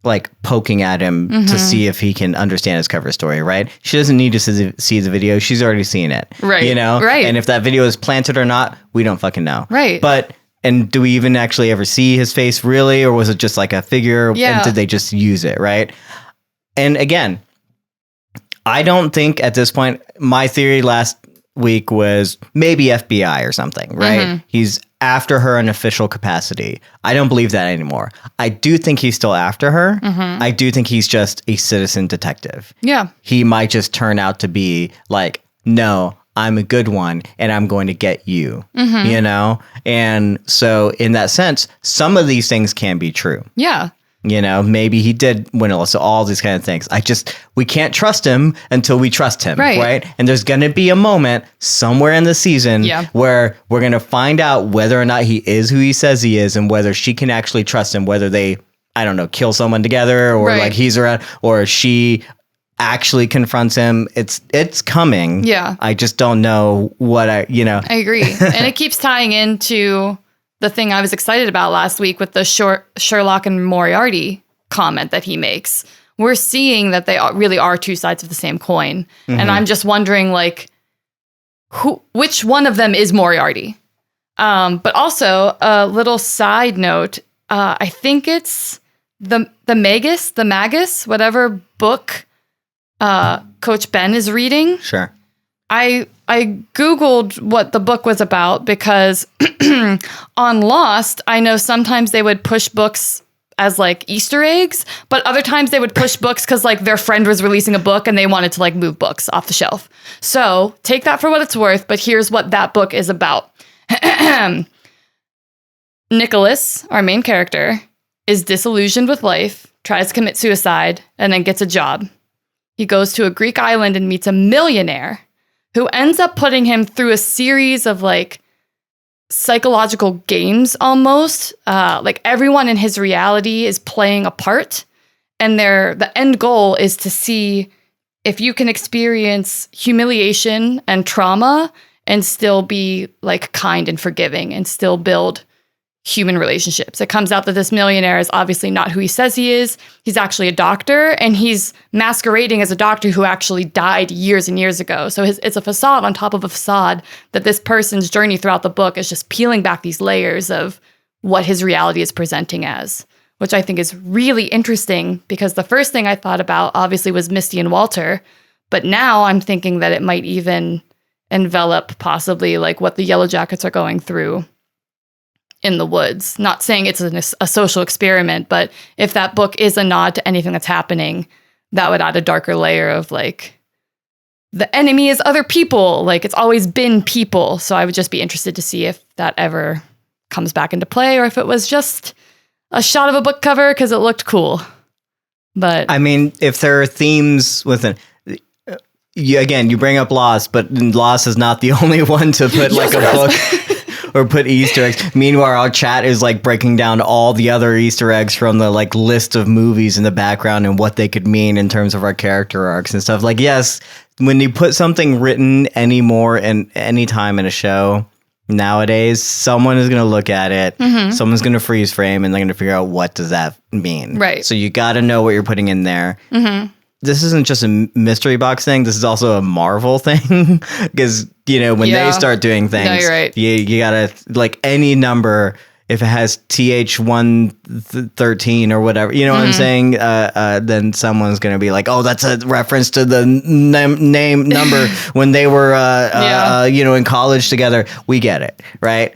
like poking at him to see if he can understand his cover story, right? She doesn't need to see the video. She's already seen it, right? Right. And if that video is planted or not, we don't fucking know, right? And do we even actually ever see his face really, or was it just like a figure? Yeah. And did they just use it, right? And again, I don't think at this point, my theory last week was maybe FBI or something, right? He's after her in official capacity. I don't believe that anymore. I do think he's still after her. I do think he's just a citizen detective. Yeah. He might just turn out to be like, no, I'm a good one and I'm going to get you, And so in that sense, some of these things can be true. Yeah. Maybe he did win a lot. So all these kind of things. We can't trust him until we trust him. Right. And there's going to be a moment somewhere in the season where we're going to find out whether or not he is who he says he is and whether she can actually trust him, whether they, I don't know, kill someone together or like he's around or she actually confronts him. It's coming. Yeah. I just don't know what I agree. And it keeps tying into the thing I was excited about last week with the Sherlock and Moriarty comment that he makes. We're seeing that they really are two sides of the same coin. And I'm just wondering, like, which one of them is Moriarty? But also, a little side note, I think it's the Magus, whatever book Coach Ben is reading. Sure. I Googled what the book was about because on Lost, I know sometimes they would push books as like Easter eggs, but other times they would push books because like their friend was releasing a book and they wanted to like move books off the shelf. So take that for what it's worth, but here's what that book is about. Nicholas, our main character, is disillusioned with life, tries to commit suicide, and then gets a job. He goes to a Greek island and meets a millionaire who ends up putting him through a series of like psychological games almost. Like everyone in his reality is playing a part, and the end goal is to see if you can experience humiliation and trauma and still be like kind and forgiving and still build human relationships. It comes out that this millionaire is obviously not who he says he is. He's actually a doctor, and he's masquerading as a doctor who actually died years and years ago. So it's a facade on top of a facade that this person's journey throughout the book is just peeling back these layers of what his reality is presenting as, which I think is really interesting because the first thing I thought about obviously was Misty and Walter, but now I'm thinking that it might even envelop possibly like what the Yellowjackets are going through in the woods. Not saying it's a social experiment, but if that book is a nod to anything that's happening, that would add a darker layer of like, the enemy is other people. Like it's always been people. So I would just be interested to see if that ever comes back into play or if it was just a shot of a book cover because it looked cool. But I mean, if there are themes within, you bring up Lost, but Lost is not the only one to put like a book or put Easter eggs. Meanwhile, our chat is like breaking down all the other Easter eggs from the like list of movies in the background and what they could mean in terms of our character arcs and stuff. Like, yes, when you put something written anymore in any time in a show nowadays, someone is going to look at it, someone's going to freeze frame, and they're going to figure out what does that mean. Right. So you got to know what you're putting in there. This isn't just a mystery box thing. This is also a Marvel thing because, you know, when they start doing things, no, you're right. you gotta like any number, if it has TH113 or whatever, you know what I'm saying? Then someone's going to be like, oh, that's a reference to the name number when they were, you know, in college together. We get it. Right.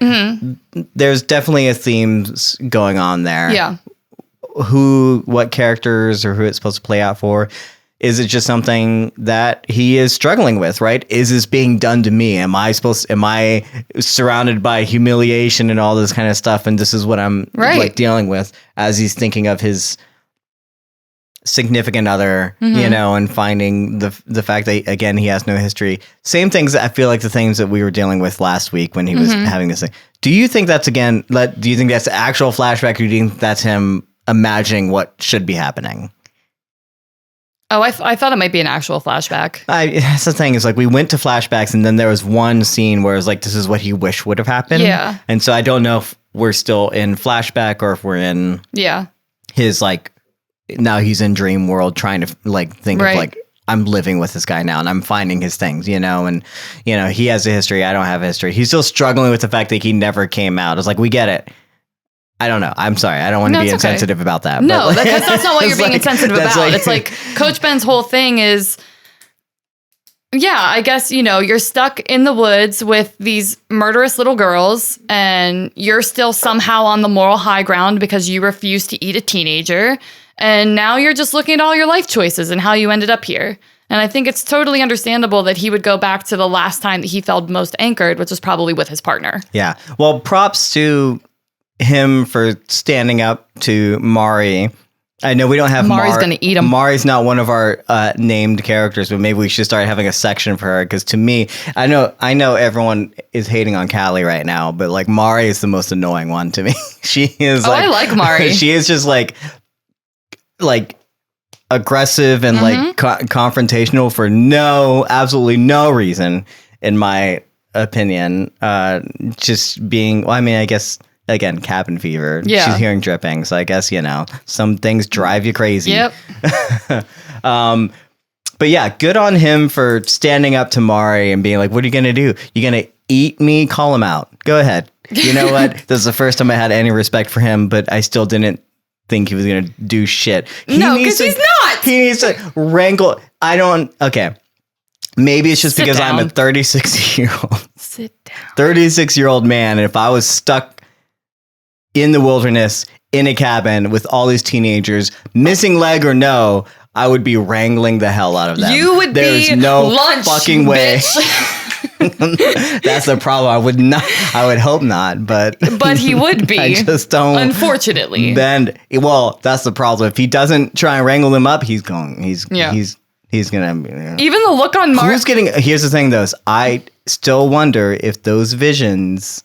There's definitely a themes going on there. Yeah. What characters or who it's supposed to play out for? Is it just something that he is struggling with, right? Is this being done to me? Am I surrounded by humiliation and all this kind of stuff? And this is what I'm like dealing with as he's thinking of his significant other, you know, and finding the fact that, again, he has no history. Same things that I feel like the things that we were dealing with last week when he was having this thing. Do you think that's do you think that's actual flashback, or do you think that's him imagining what should be happening? Oh, I thought it might be an actual flashback. That's the thing is like we went to flashbacks and then there was one scene where it was like, this is what he wished would have happened. Yeah. And so I don't know if we're still in flashback or if we're in his like, now he's in dream world trying to like think of like, I'm living with this guy now and I'm finding his things, you know, and, you know, he has a history. I don't have a history. He's still struggling with the fact that he never came out. It's like, we get it. I don't know. I'm sorry. I don't want to be insensitive about that. No, but that's not what you're being insensitive about. Like, it's like Coach Ben's whole thing is, I guess, you know, you're stuck in the woods with these murderous little girls and you're still somehow on the moral high ground because you refuse to eat a teenager. And now you're just looking at all your life choices and how you ended up here. And I think it's totally understandable that he would go back to the last time that he felt most anchored, which was probably with his partner. Yeah. Well, props to him for standing up to Mari. I know we don't have Mari's going to eat him. Mari's not one of our named characters, but maybe we should start having a section for her because to me, I know everyone is hating on Callie right now, but like Mari is the most annoying one to me. She is I like Mari. She is just like aggressive and like confrontational for absolutely no reason, in my opinion. Just being, well, I mean, I guess, again, cabin fever. Yeah. She's hearing dripping. So I guess, you know, some things drive you crazy. Yep. But yeah, good on him for standing up to Mari and being like, what are you going to do? You going to eat me? Call him out. Go ahead. You know what? This is the first time I had any respect for him, but I still didn't think he was going to do shit. No, because he's not. He needs to wrangle. Okay. Maybe it's just Sit because down. I'm a 36-year-old. Sit down. 36-year-old man, and if I was stuck in the wilderness in a cabin with all these teenagers, missing leg or no, I would be wrangling the hell out of them. You would There's be no lunch, fucking way. bitch. That's the problem. I would hope not, but But he would be. I just don't. Unfortunately. Then, well, that's the problem. If he doesn't try and wrangle them up, he's going. He's gonna. Even the look on Mark. Who's getting? Here's the thing, though. Is I still wonder if those visions,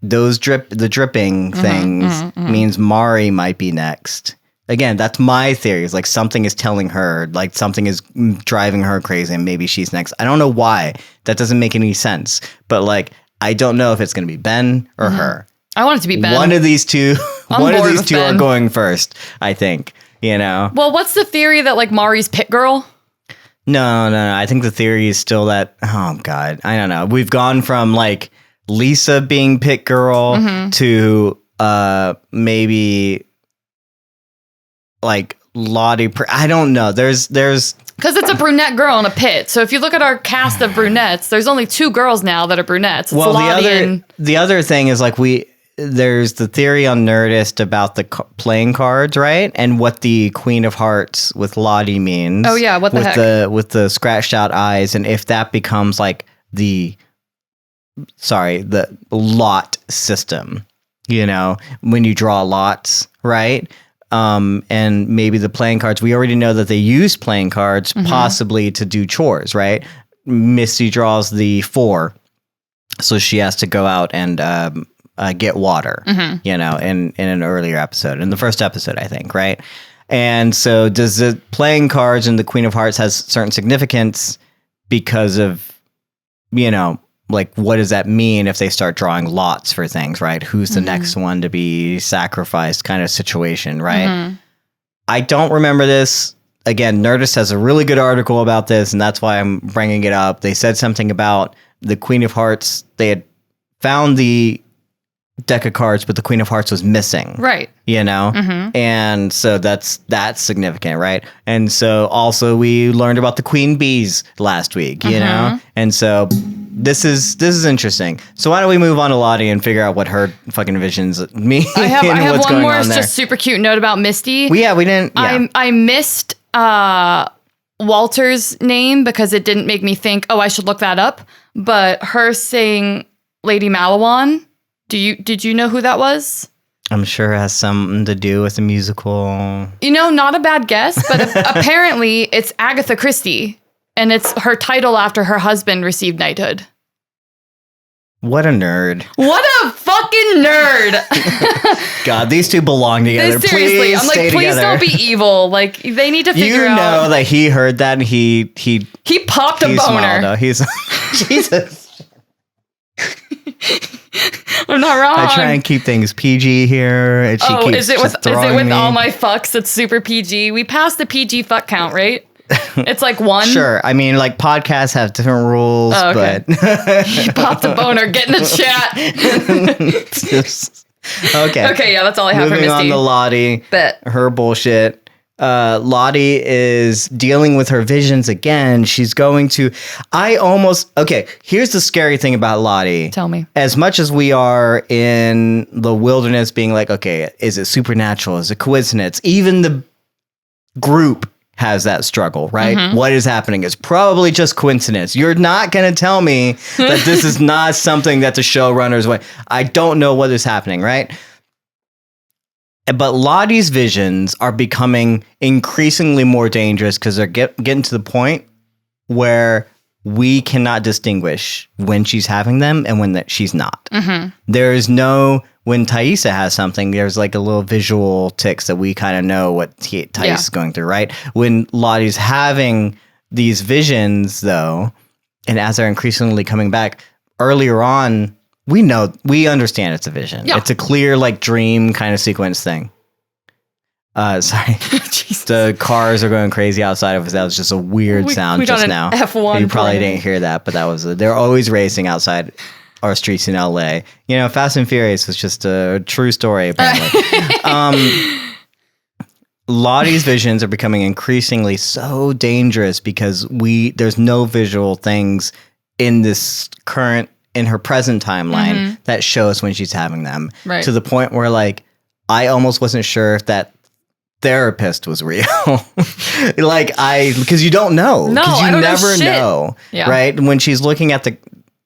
the dripping things, means Mari might be next. Again, that's my theory. It's like something is telling her, like something is driving her crazy, and maybe she's next. I don't know why. That doesn't make any sense. But like, I don't know if it's going to be Ben or her. I want it to be Ben. One of these two. I'm One of bored these with two are Ben. going first. I think. You know. Well, what's the theory that like Mari's pit girl? No. I think the theory is still that. Oh God, I don't know. We've gone from like Lisa being pit girl to maybe like Lottie. I don't know. There's Because it's a brunette girl in a pit. So if you look at our cast of brunettes, there's only 2 girls now that are brunettes. It's Lottie the other thing is like there's the theory on Nerdist about the playing cards, right? And what the Queen of Hearts with Lottie means. Oh yeah, what the heck? With the scratched out eyes, and if that becomes like the lot system, you know, when you draw lots, right? And maybe the playing cards, we already know that they use playing cards possibly to do chores, right? Misty draws the 4, so she has to go out and get water, you know, in an earlier episode, in the first episode, I think, right? And so does the playing cards and the Queen of Hearts has certain significance because of, you know, like, what does that mean if they start drawing lots for things, right? Who's the next one to be sacrificed kind of situation, right? I don't remember this. Again, Nerdist has a really good article about this, and that's why I'm bringing it up. They said something about the Queen of Hearts. They had found the deck of cards, but the Queen of Hearts was missing. Right. You know? And so that's significant, right? And so also we learned about the Queen Bees last week, you know? And so this is interesting. So why don't we move on to Lottie and figure out what her fucking visions mean? I have what's one going more. on It's there. just super cute note about Misty. We didn't. Yeah. I missed Walter's name because it didn't make me think, oh, I should look that up. But her saying Lady Malawan, did you know who that was? I'm sure it has something to do with the musical. You know, not a bad guess, but apparently it's Agatha Christie, and it's her title after her husband received knighthood. What a nerd. What a fucking nerd. God, these two belong together. Seriously, Please I'm like, stay please together. don't be evil. Like, they need to figure out. You know that he heard that and he popped a he boner. smiled, though. He's Jesus. I'm not wrong. I try and keep things PG here. And she keeps is it just with throwing me. all my fucks? It's super PG. We passed the PG fuck count, right? It's like 1. Sure. I mean, like, podcasts have different rules, Oh, okay. but He popped a boner. Get in the chat. okay. Okay, yeah, that's all I have Moving for on Misty. to Lottie. Bet. Her bullshit. Lottie is dealing with her visions again. She's going to. Here's the scary thing about Lottie. Tell me. As much as we are in the wilderness being like, okay, is it supernatural? Is it coincidence? Even the group has that struggle, right? What is happening is probably just coincidence. You're not going to tell me that this is not something that the showrunners want. I don't know what is happening, right? But Lottie's visions are becoming increasingly more dangerous because they're getting to the point where we cannot distinguish when she's having them and when she's not. There is when Taisha has something, there's like a little visual tics that we kind of know what Taisha is going through, right? When Lottie's having these visions, though, and as they're increasingly coming back, earlier on, we understand it's a vision. Yeah. It's a clear, like, dream kind of sequence thing. Sorry. The cars are going crazy outside of us. That was just a weird sound just now. F1 you probably didn't hear that, but that was they're always racing outside our streets in LA. You know, Fast and Furious was just a true story, apparently. Lottie's visions are becoming increasingly so dangerous because there's no visual things in her present timeline that shows when she's having them. Right. To the point where like I almost wasn't sure if that therapist was real. Because you don't know. No, because I don't never know. know. Yeah. Right? When she's looking at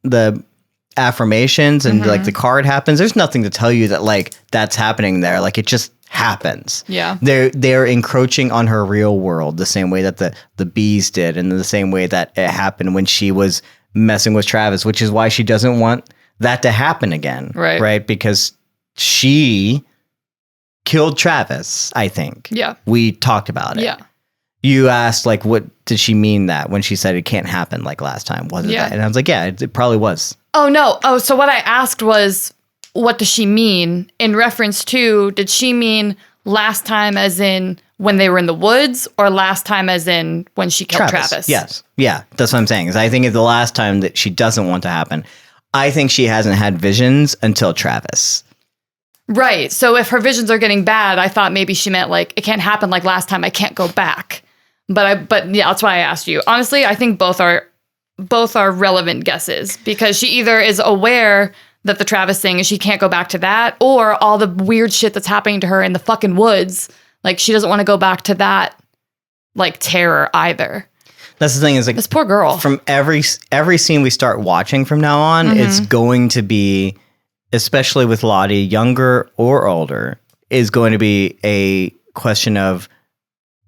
the affirmations and like the card happens, there's nothing to tell you that like that's happening there. Like it just happens. Yeah. They're encroaching on her real world the same way that the bees did, and the same way that it happened when she was messing with Travis, which is why she doesn't want that to happen again. Right. Right? Because she killed Travis, I think. Yeah. We talked about it. Yeah. You asked, like, what did she mean that when she said it can't happen like last time? Was it that? And I was like, yeah, it probably was. Oh, no. Oh, so what I asked was, what does she mean in reference to, did she mean last time as in when they were in the woods, or last time as in when she killed Travis? Yes. Yeah, that's what I'm saying. Is I think it's the last time that she doesn't want to happen. I think she hasn't had visions until Travis. Right. So if her visions are getting bad, I thought maybe she meant like, it can't happen like last time, I can't go back. But yeah, that's why I asked you. Honestly, I think both are relevant guesses, because she either is aware that the Travis thing is she can't go back to that, or all the weird shit that's happening to her in the fucking woods. Like she doesn't want to go back to that like terror either. That's the thing, is like this poor girl. From every scene we start watching from now on, it's going to be, especially with Lottie, younger or older, is going to be a question of,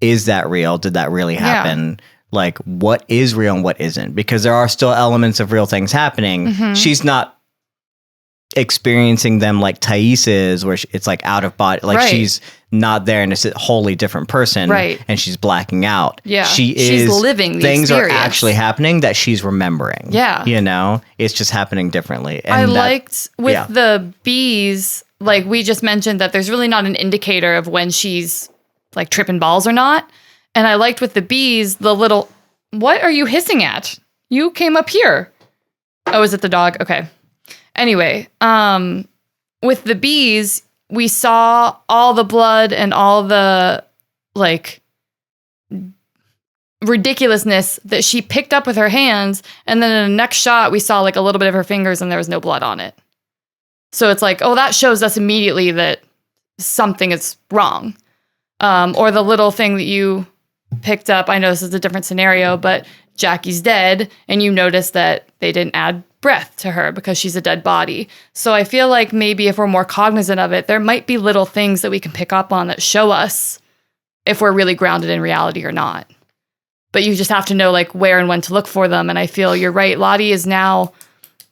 is that real? Did that really happen? Yeah. Like, what is real and what isn't? Because there are still elements of real things happening. She's not experiencing them like Taisha is, where it's like out of body. Like she's not there and it's a wholly different person. Right. And she's blacking out. Yeah. She's living the things experience. Are actually happening that she's remembering. Yeah. You know, it's just happening differently. And I liked with the bees, like we just mentioned that there's really not an indicator of when she's like tripping balls or not. And I liked with the bees, the little, what are you hissing at? You came up here. Oh, is it the dog? Okay. Anyway, with the bees, we saw all the blood and all the like ridiculousness that she picked up with her hands. And then in the next shot, we saw like a little bit of her fingers and there was no blood on it. So it's like, oh, that shows us immediately that something is wrong. Or the little thing that you picked up. I know this is a different scenario, but Jackie's dead. And you notice that they didn't add breath to her because she's a dead body. So I feel like maybe if we're more cognizant of it, there might be little things that we can pick up on that show us if we're really grounded in reality or not. But you just have to know like where and when to look for them. And I feel you're right. Lottie is now,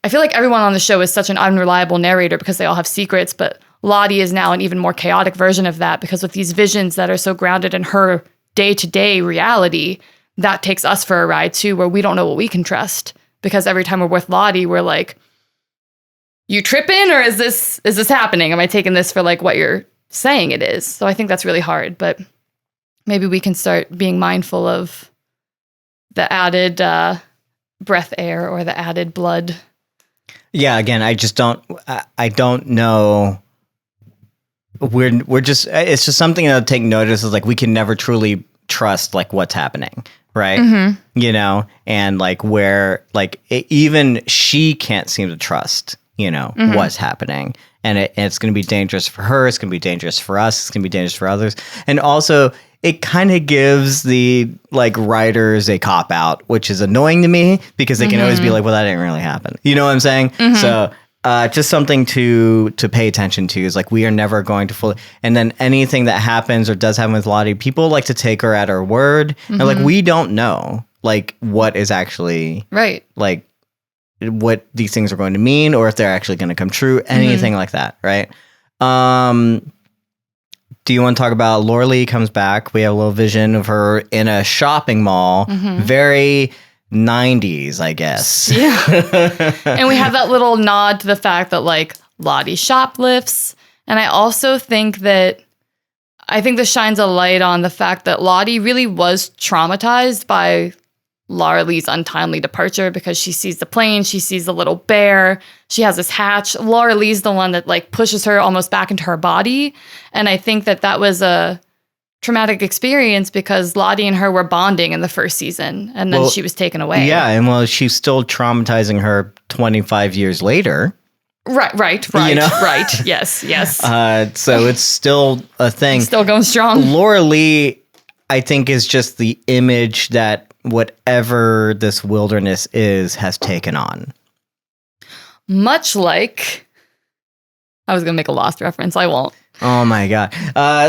I feel like everyone on the show is such an unreliable narrator because they all have secrets, but Lottie is now an even more chaotic version of that, because with these visions that are so grounded in her day-to-day reality, that takes us for a ride too, where we don't know what we can trust. Because every time we're with Lottie, we're like, you tripping, or is this happening? Am I taking this for like what you're saying it is? So I think that's really hard, but maybe we can start being mindful of the added breath air or the added blood. Yeah, again, I don't know. We're just, it's just something to take notice of, like, we can never truly trust like what's happening. Right. You know, and like where like even she can't seem to trust, you know, what's happening. And it's going to be dangerous for her. It's going to be dangerous for us. It's going to be dangerous for others. And also it kind of gives the like writers a cop out, which is annoying to me because they can always be like, well, that didn't really happen. You know what I'm saying? So just something to pay attention to is like, we are never going to fully, and then anything that happens or does happen with Lottie, people like to take her at her word. And like, we don't know like what is actually right, like what these things are going to mean, or if they're actually going to come true, anything like that. Right. Do you want to talk about Laura Lee comes back? We have a little vision of her in a shopping mall. Very 90s, I guess. Yeah. And we have that little nod to the fact that like Lottie shoplifts. And I also think this shines a light on the fact that Lottie really was traumatized by Laura Lee's untimely departure, because she sees the plane, she sees the little bear, she has this hatch. Laura Lee's the one that like pushes her almost back into her body. And I think that was a traumatic experience because Lottie and her were bonding in the first season, and then she was taken away. Yeah, and she's still traumatizing her 25 years later. Right. You know? Right. Yes. So it's still a thing. Still going strong. Laura Lee, I think, is just the image that whatever this wilderness is has taken on. Much like, I was going to make a Lost reference. I won't. Oh my God.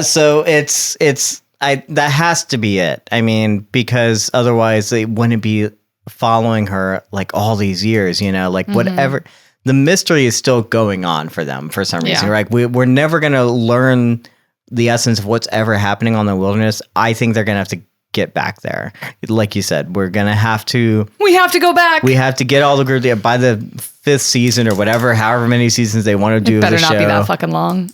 So that has to be it. I mean, because otherwise they wouldn't be following her like all these years, like whatever. The mystery is still going on for them for some reason, right? We're never going to learn the essence of what's ever happening on the wilderness. I think they're going to have to get back there. Like you said, we're going to have to... We have to go back. We have to get all the group there by the 5th season or whatever, however many seasons they want to do the show. Better not be that fucking long.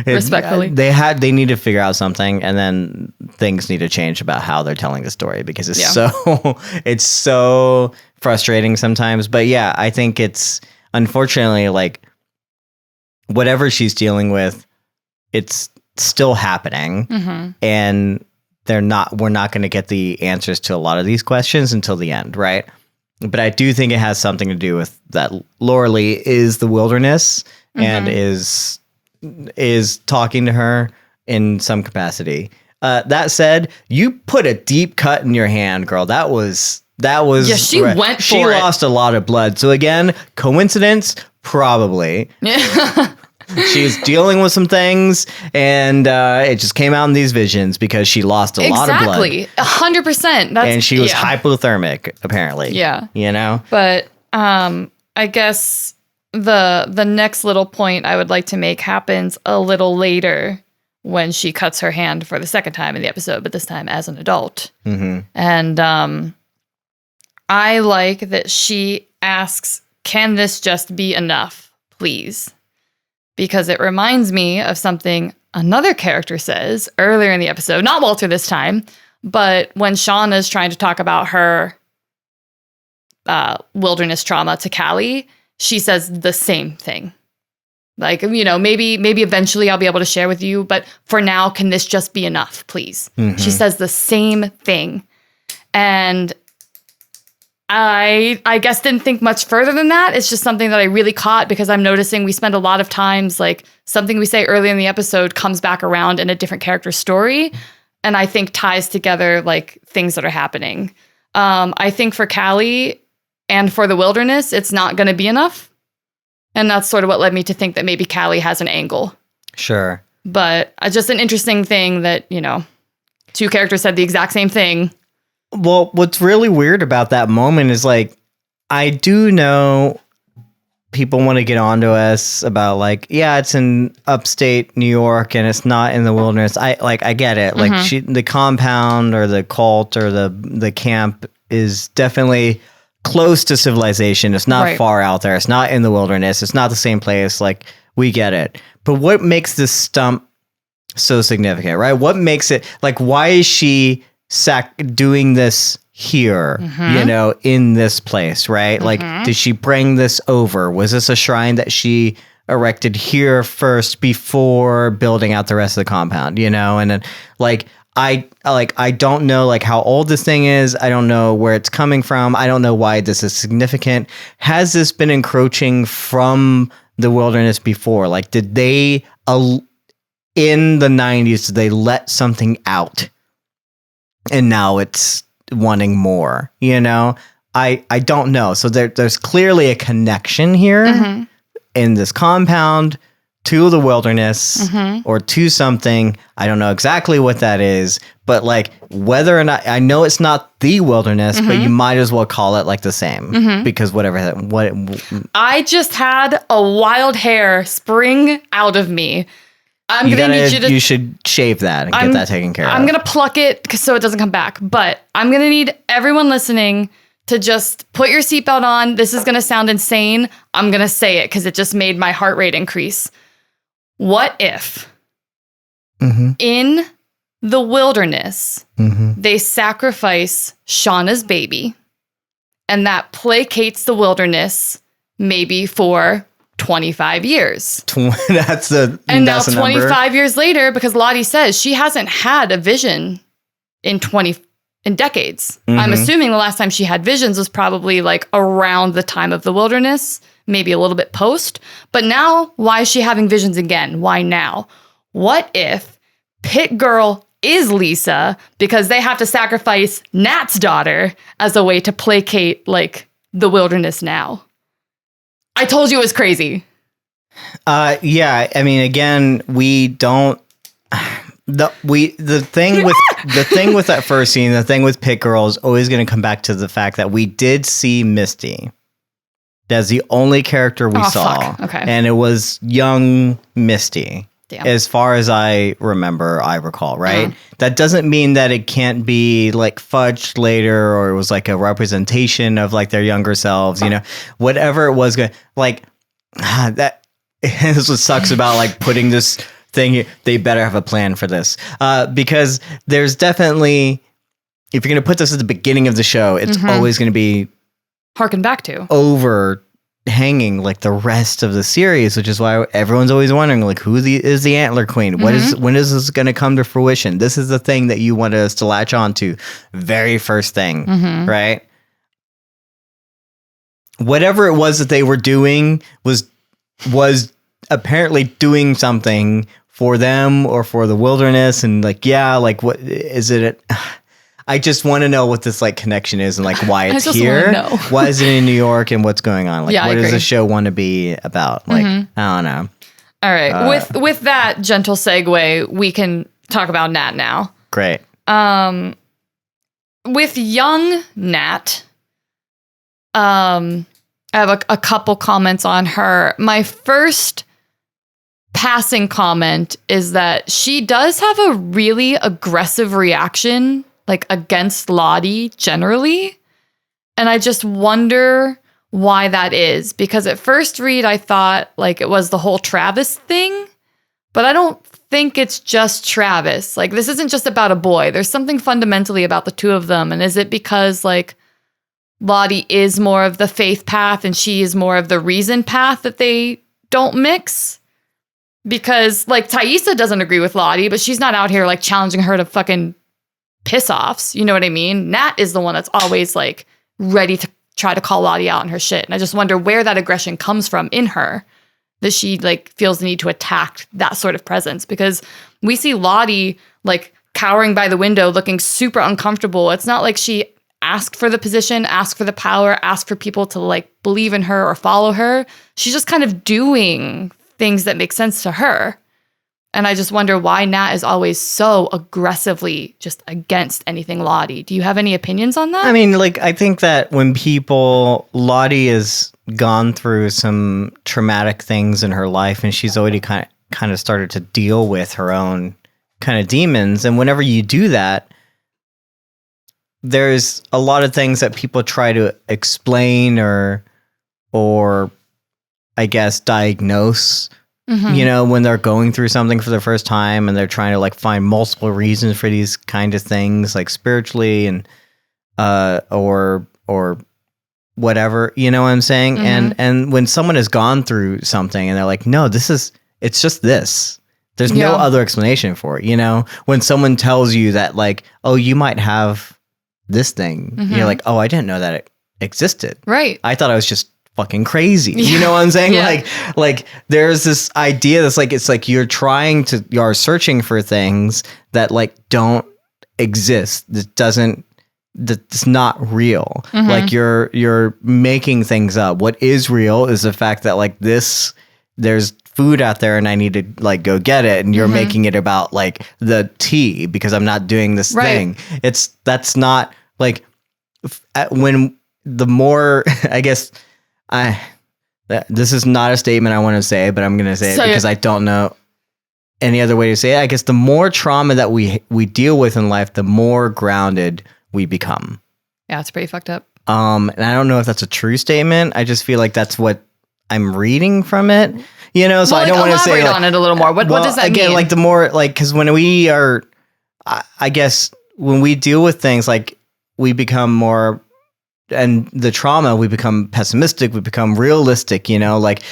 Respectfully. They need to figure out something, and then things need to change about how they're telling the story because it's so frustrating sometimes. But yeah, I think it's unfortunately like whatever she's dealing with, it's still happening, and we're not going to get the answers to a lot of these questions until the end, right? But I do think it has something to do with that Laura Lee is the wilderness and is talking to her in some capacity. That said, you put a deep cut in your hand, girl. That was she went for it. She lost a lot of blood. So again, coincidence? Probably. She's dealing with some things, and it just came out in these visions because she lost a lot of blood. Exactly. 100%. And she was hypothermic, apparently. Yeah. But I guess the next little point I would like to make happens a little later when she cuts her hand for the second time in the episode, but this time as an adult. And I like that she asks, "Can this just be enough, please?" Because it reminds me of something another character says earlier in the episode, not Walter this time, but when Shauna is trying to talk about her wilderness trauma to Callie, she says the same thing. Like, maybe eventually I'll be able to share with you, but for now, can this just be enough, please? She says the same thing. And I guess didn't think much further than that. It's just something that I really caught because I'm noticing we spend a lot of times, like something we say early in the episode comes back around in a different character's story. And I think ties together like things that are happening. I think for Callie and for the wilderness, it's not going to be enough. And that's sort of what led me to think that maybe Callie has an angle. Sure. But just an interesting thing that, two characters said the exact same thing. Well, what's really weird about that moment is like, I do know people want to get onto us about like, yeah, it's in upstate New York and it's not in the wilderness. I get it. Like the compound or the cult or the camp is definitely close to civilization. It's not far out there. It's not in the wilderness. It's not the same place. Like, we get it. But what makes this stump so significant, right? What makes it like, why is she doing this here, in this place, right? Like, did she bring this over? Was this a shrine that she erected here first before building out the rest of the compound, And then I don't know like how old this thing is. I don't know where it's coming from. I don't know why this is significant. Has this been encroaching from the wilderness before? Like, did they in the 90s, did they let something out? And now it's wanting more, I don't know. So there's clearly a connection here in this compound to the wilderness or to something. I don't know exactly what that is, but like whether or not, I know it's not the wilderness, but you might as well call it like the same because I just had a wild hair spring out of me. You should shave that and get that taken care of. I'm going to pluck it so it doesn't come back. But I'm going to need everyone listening to just put your seatbelt on. This is going to sound insane. I'm going to say it because it just made my heart rate increase. What if in the wilderness, they sacrifice Shauna's baby and that placates the wilderness maybe for 25 years. That's the And now that's a 25 number. years later, because Lottie says she hasn't had a vision in decades. I'm assuming the last time she had visions was probably like around the time of the wilderness, maybe a little bit post. But now, why is she having visions again? Why now? What if Pit Girl is Lisa because they have to sacrifice Nat's daughter as a way to placate like the wilderness now? I told you it was crazy. Yeah, I mean, again, we don't. The thing with that first scene, the thing with Pit Girl is always going to come back to the fact that we did see Misty. That's the only character we saw. Fuck. Okay. And it was young Misty. Damn. As far as I recall, right? That doesn't mean that it can't be like fudged later or it was like a representation of like their younger selves, you know, whatever it was. Like that. This is what sucks about like putting this thing here. They better have a plan for this because there's definitely, if you're going to put this at the beginning of the show, it's always going to be harken back to overhanging like the rest of the series, which is why everyone's always wondering like who is the Antler Queen? When is this going to come to fruition? This is the thing that you wanted us to latch on to, very first thing, right? Whatever it was that they were doing was apparently doing something for them or for the wilderness, and like like what is it? I just want to know what this like connection is and like why it's here. Why is it in New York and what's going on? Like, what does the show want to be about? Like, I don't know. All right. With that gentle segue, we can talk about Nat now. Great. With young Nat, I have a couple comments on her. My first passing comment is that she does have a really aggressive reaction like against Lottie generally. And I just wonder why that is, because at first read, I thought like it was the whole Travis thing, but I don't think it's just Travis. Like this isn't just about a boy. There's something fundamentally about the two of them. And is it because like Lottie is more of the faith path and she is more of the reason path that they don't mix? Because like Taisha doesn't agree with Lottie, but she's not out here like challenging her to fucking piss offs. You know what I mean? Nat is the one that's always like ready to try to call Lottie out on her shit. And I just wonder where that aggression comes from in her, that she like feels the need to attack that sort of presence, because we see Lottie like cowering by the window looking super uncomfortable. It's not like she asked for the position, asked for the power, asked for people to like believe in her or follow her. She's just kind of doing things that make sense to her. And I just wonder why Nat is always so aggressively just against anything Lottie. Do you have any opinions on that? I mean, like, I think that when Lottie has gone through some traumatic things in her life, and she's already kind of started to deal with her own kind of demons. And whenever you do that, there's a lot of things that people try to explain or I guess diagnose. You know, when they're going through something for the first time and they're trying to like find multiple reasons for these kind of things, like spiritually and or whatever, you know what I'm saying? And when someone has gone through something and they're like, no, it's just this. There's no other explanation for it, you know? When someone tells you that like, oh, you might have this thing, you're like, oh, I didn't know that it existed. Right. I thought I was just fucking crazy. You know what I'm saying? Like there's this idea that's like, it's like you're searching for things that like don't exist. That's not real. Like you're making things up. What is real is the fact that like there's food out there and I need to like go get it. And you're making it about like the tea because I'm not doing this thing. That's not like when the more, I guess, this is not a statement I want to say, but I'm going to say it because I don't know any other way to say it. I guess the more trauma that we deal with in life, the more grounded we become. Yeah, it's pretty fucked up. And I don't know if that's a true statement. I just feel like that's what I'm reading from it. You know, so I don't want to say elaborate on it a little more. What does that mean? Like the more like, because when we are, I guess when we deal with things, like we become more the trauma, we become pessimistic, we become realistic, like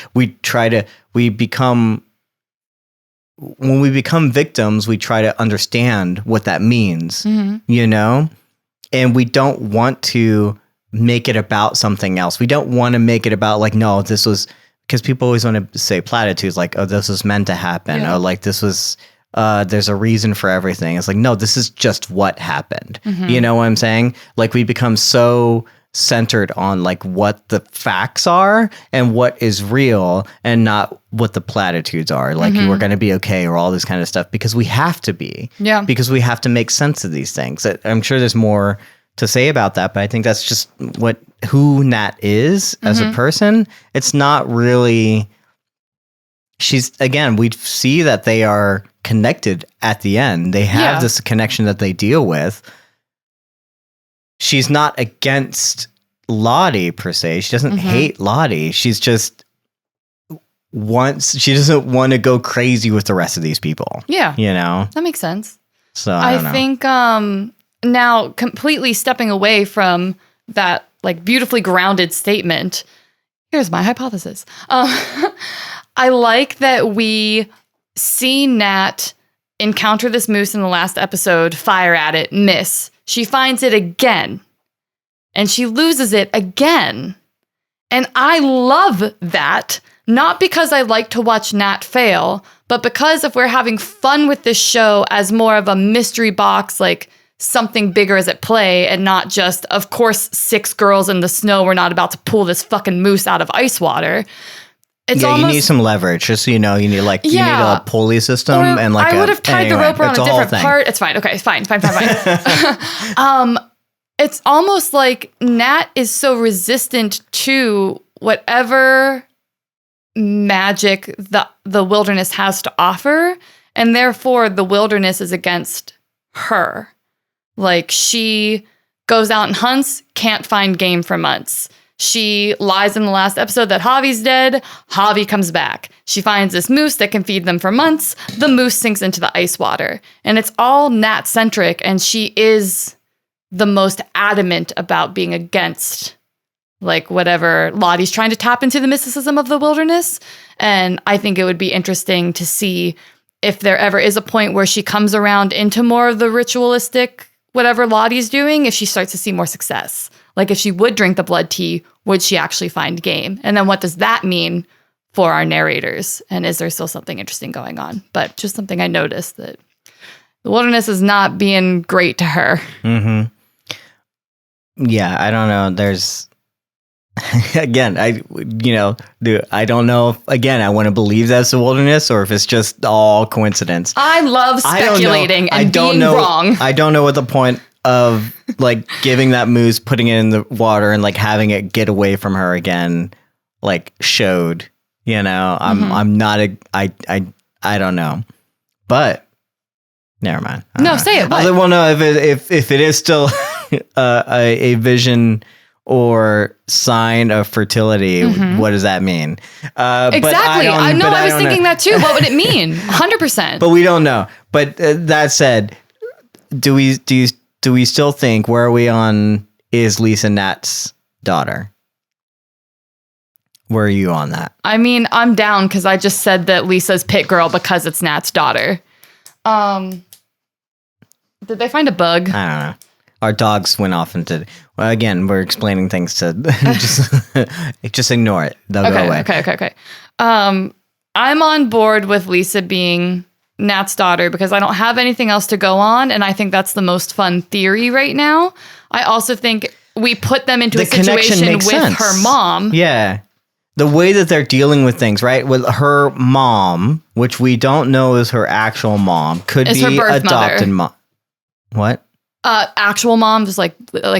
when we become victims, we try to understand what that means, and we don't want to make it about something else. We don't want to make it about like, no, this was, because people always want to say platitudes like, oh, this was meant to happen. Or like, this was, there's a reason for everything. It's like, no, this is just what happened. You know what I'm saying? Like, we become so centered on like what the facts are and what is real and not what the platitudes are. Like, you are going to be okay or all this kind of stuff, because we have to be. Yeah. Because we have to make sense of these things. I'm sure there's more to say about that, but I think that's just who Nat is as a person. It's not really, we see that they are connected at the end. They have this connection that they deal with. She's not against Lottie per se. She doesn't hate Lottie. She's just she doesn't want to go crazy with the rest of these people. Yeah. That makes sense. So I think now completely stepping away from that like beautifully grounded statement, here's my hypothesis. I like that we see Nat encounter this moose in the last episode, fire at it, miss. She finds it again, and she loses it again. And I love that, not because I like to watch Nat fail, but because if we're having fun with this show as more of a mystery box, like something bigger is at play and not just, of course, 6 girls in the snow, we're not about to pull this fucking moose out of ice water. You need some leverage, just so you know. You need you need a pulley system and like. I would have tied the rope around a different part. It's fine. Okay, fine. It's almost like Nat is so resistant to whatever magic the wilderness has to offer, and therefore the wilderness is against her. Like, she goes out and hunts, can't find game for months. She lies in the last episode that Javi's dead. Javi comes back. She finds this moose that can feed them for months. The moose sinks into the ice water. And it's all Nat-centric, and she is the most adamant about being against like whatever Lottie's trying to tap into the mysticism of the wilderness. And I think it would be interesting to see if there ever is a point where she comes around into more of the ritualistic whatever Lottie's doing, if she starts to see more success. Like, if she would drink the blood tea, would she actually find game? And then what does that mean for our narrators? And is there still something interesting going on? But just something I noticed, that the wilderness is not being great to her. Yeah, I don't know. There's, again, I don't know if, again, I want to believe that's the wilderness or if it's just all coincidence. I love speculating and being wrong. I don't know what the point of like giving that moose, putting it in the water and like having it get away from her again, like showed, I'm not I don't know, but never mind. Say it. I will know if it is still a vision or sign of fertility. What does that mean? Exactly. I was thinking that too. What would it mean? 100%. But we don't know. But that said, do we still think, where are we on, is Lisa Nat's daughter? Where are you on that? I mean, I'm down because I just said that Lisa's pit girl because it's Nat's daughter. Did they find a bug? I don't know. Our dogs went off into, well, again, we're explaining things to just ignore it. They'll go away. Okay. I'm on board with Lisa being Nat's daughter because I don't have anything else to go on, and I think that's the most fun theory right now. I also think we put them into a situation with her mom. Yeah. The way that they're dealing with things, right? With her mom, which we don't know is her actual mom, could be adopted mom. What? Actual mom, just like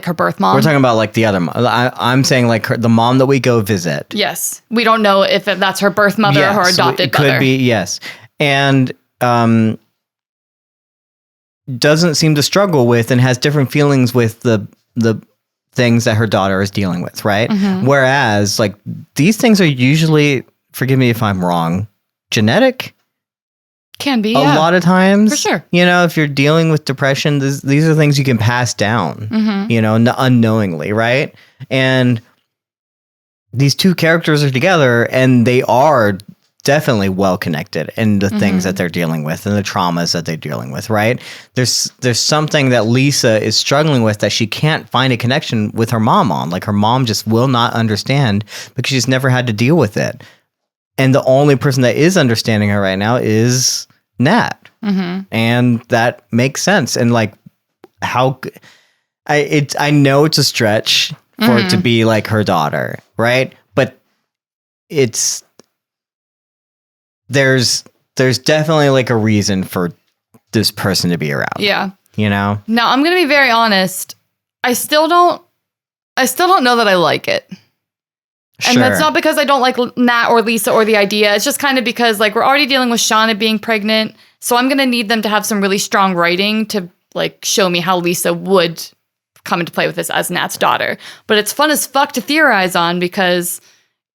her birth mom. We're talking about like the other mom. I'm saying like the mom that we go visit. Yes. We don't know if that's her birth mother or her adopted mother. Could be, yes. And doesn't seem to struggle with and has different feelings with the things that her daughter is dealing with, right? Whereas like these things are usually, forgive me if I'm wrong, genetic. Can be, a lot of times. For sure. You know, if you're dealing with depression, these are things you can pass down, you know, unknowingly, right? And these two characters are together and they are definitely well connected in the things that they're dealing with and the traumas that they're dealing with, right? There's something that Lisa is struggling with that she can't find a connection with her mom on. Like her mom just will not understand because she's never had to deal with it. And the only person that is understanding her right now is Nat. And that makes sense. And like I know it's a stretch for it to be like her daughter, right? But there's definitely like a reason for this person to be around. Yeah. You know? Now, I'm going to be very honest. I still don't know that I like it. And that's not because I don't like Nat or Lisa or the idea. It's just kind of because like we're already dealing with Shauna being pregnant. So I'm going to need them to have some really strong writing to like show me how Lisa would come into play with this as Nat's daughter. But it's fun as fuck to theorize on because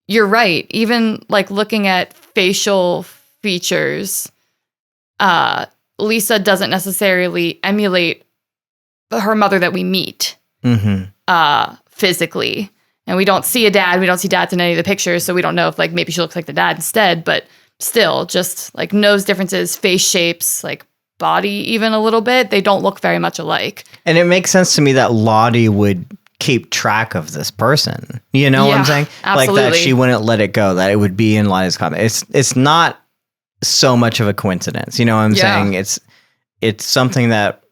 you're right. Even like looking at facial features, Lisa doesn't necessarily emulate her mother that we meet physically. And we don't see a dad. We don't see dads in any of the pictures. So we don't know if like maybe she looks like the dad instead. But still, just like nose differences, face shapes, like body even a little bit. They don't look very much alike. And it makes sense to me that Lottie would keep track of this person. You know what I'm saying? Absolutely. Like that she wouldn't let it go, that it would be in Lottie's comment. It's not so much of a coincidence. You know what I'm saying? It's something that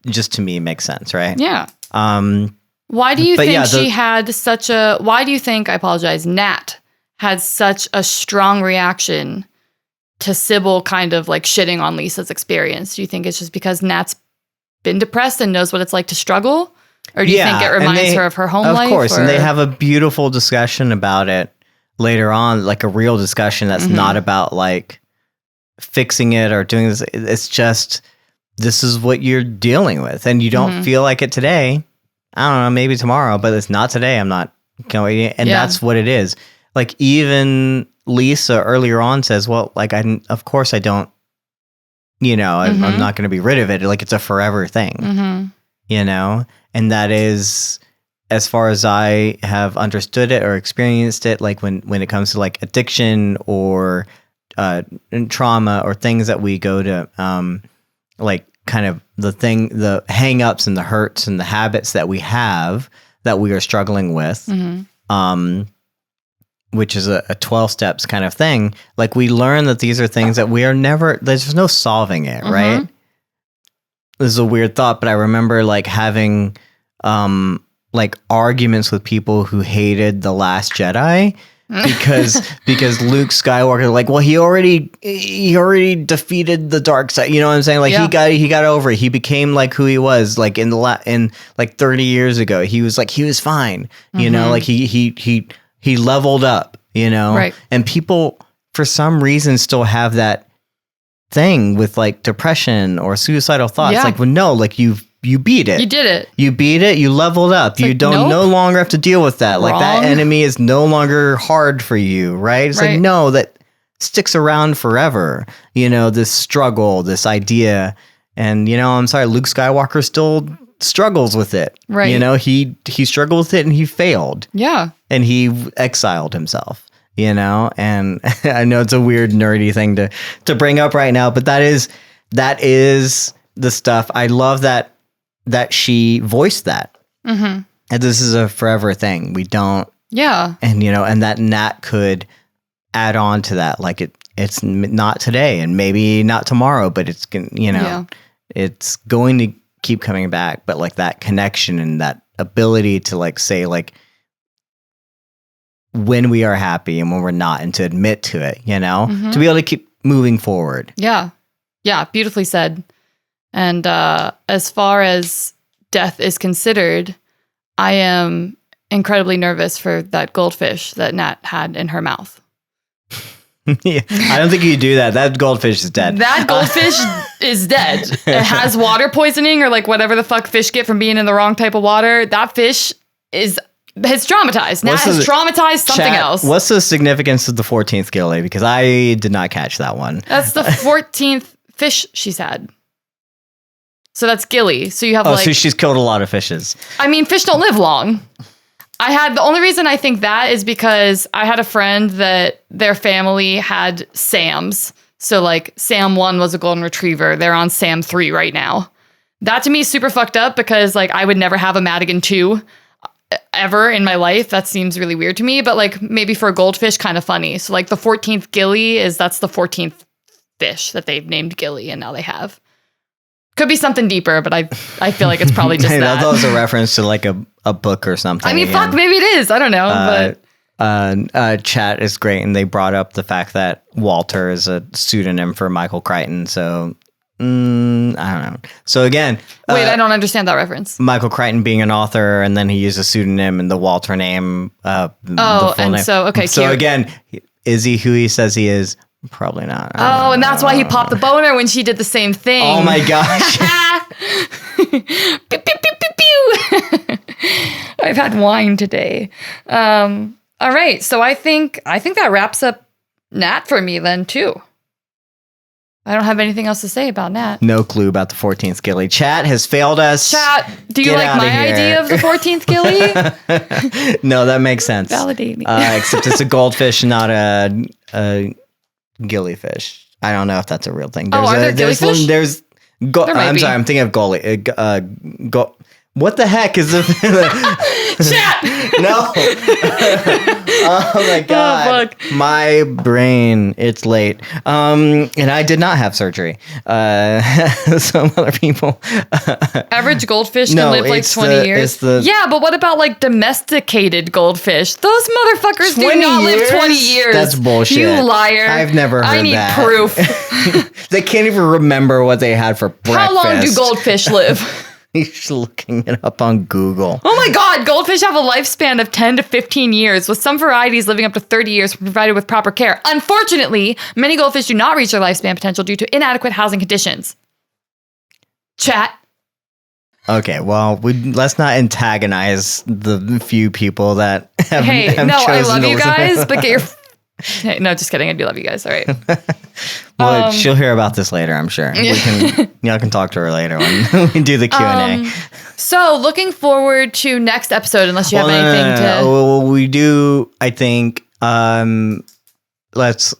just to me makes sense, right? Yeah. Why do you think why do you think, I apologize, Nat had such a strong reaction to Sybil kind of like shitting on Lisa's experience? Do you think it's just because Nat's been depressed and knows what it's like to struggle? Or do you think it reminds her of her home life? Of course, and they have a beautiful discussion about it later on, like a real discussion that's not about like fixing it or doing this. It's just, this is what you're dealing with and you don't feel like it today. I don't know, maybe tomorrow, but it's not today. I'm not going, and that's what it is. Like even Lisa earlier on says, well, like of course I don't, you know, I'm not going to be rid of it. Like it's a forever thing, you know? And that is, as far as I have understood it or experienced it, like when it comes to like addiction or trauma or things that we go to, like kind of the hang-ups and the hurts and the habits that we have that we are struggling with, which is a 12 steps kind of thing. Like we learn that these are things that we are never, there's no solving it, right? This is a weird thought, but I remember like having like arguments with people who hated The Last Jedi because Luke Skywalker, like, well, he already defeated the dark side. You know what I'm saying? Like he got over it. He became like who he was like in like 30 years ago. He was fine. You know, like he leveled up, you know? Right. And people for some reason still have that thing with like depression or suicidal thoughts. Like, well, no, like you beat it. You did it. You beat it. You leveled up. You don't no longer have to deal with that. Like that enemy is no longer hard for you, right? It's like, no, that sticks around forever. You know, this struggle, this idea. And, you know, I'm sorry, Luke Skywalker still struggles with it. Right. You know, he struggled with it and he failed. Yeah. And he exiled himself. You know, and I know it's a weird nerdy thing to bring up right now, but that is the stuff. I love that she voiced that. And this is a forever thing. We don't. Yeah. And, you know, and that Nat could add on to that. Like it's not today and maybe not tomorrow, but it's, you know, it's going to keep coming back. But like that connection and that ability to like say like, when we are happy and when we're not, and to admit to it, you know, to be able to keep moving forward. Yeah. Yeah. Beautifully said. And as far as death is considered, I am incredibly nervous for that goldfish that Nat had in her mouth. I don't think you do that. That goldfish is dead. That goldfish is dead. It has water poisoning or like whatever the fuck fish get from being in the wrong type of water. That fish is It's traumatized. Nat has traumatized something else. What's the significance of the 14th gilly? Because I did not catch that one. That's the 14th fish she's had. So that's gilly. So you have so she's killed a lot of fishes. I mean, fish don't live long. The only reason I think that is because I had a friend that their family had Sams. So like Sam 1 was a golden retriever. They're on Sam 3 right now. That to me is super fucked up because like I would never have a Madigan 2 ever in my life. That seems really weird to me, but like maybe for a goldfish, kind of funny. So like the 14th gilly that's the 14th fish that they've named gilly and now they have. Could be something deeper, but I feel like it's probably just that. That was a reference to like a book or something. I mean, fuck, maybe it is. I don't know, but chat is great, and they brought up the fact that Walter is a pseudonym for Michael Crichton. So I don't know. So again, wait, I don't understand that reference. Michael Crichton being an author, and then he used a pseudonym and the Walter name. So okay. So cute. again, is he who he says he is? Probably not. Oh, and that's why he popped the boner when she did the same thing. Oh my gosh. Pew, pew, pew, pew, pew. I've had wine today. All right. So I think that wraps up Nat for me then too. I don't have anything else to say about Nat. No clue about the 14th gilly. Chat has failed us. Chat, do you like my idea of the 14th gilly? No, that makes sense. Validate me. Except it's a goldfish, not a gillyfish. I don't know if that's a real thing. Are there gillyfish? I'm sorry, I'm thinking of goalie. What the heck is the chat? No. Oh my god. Oh, my brain. It's late. And I did not have surgery. Some other people. Average goldfish can live like 20 years. Yeah, but what about like domesticated goldfish? Those motherfuckers do not live 20 years. That's bullshit. You liar. I've never heard that. I need proof. They can't even remember what they had for breakfast. How long do goldfish live? He's looking it up on Google. Oh my god, goldfish have a lifespan of 10 to 15 years, with some varieties living up to 30 years provided with proper care. Unfortunately, many goldfish do not reach their lifespan potential due to inadequate housing conditions. Chat. Okay, well, let's not antagonize the few people that have I love you guys, but get your... No, just kidding. I do love you guys. All right. Well, she'll hear about this later, I'm sure. Y'all can talk to her later when we do the Q&A. So, looking forward to next episode, unless you have anything to... Well, we do, I think, let's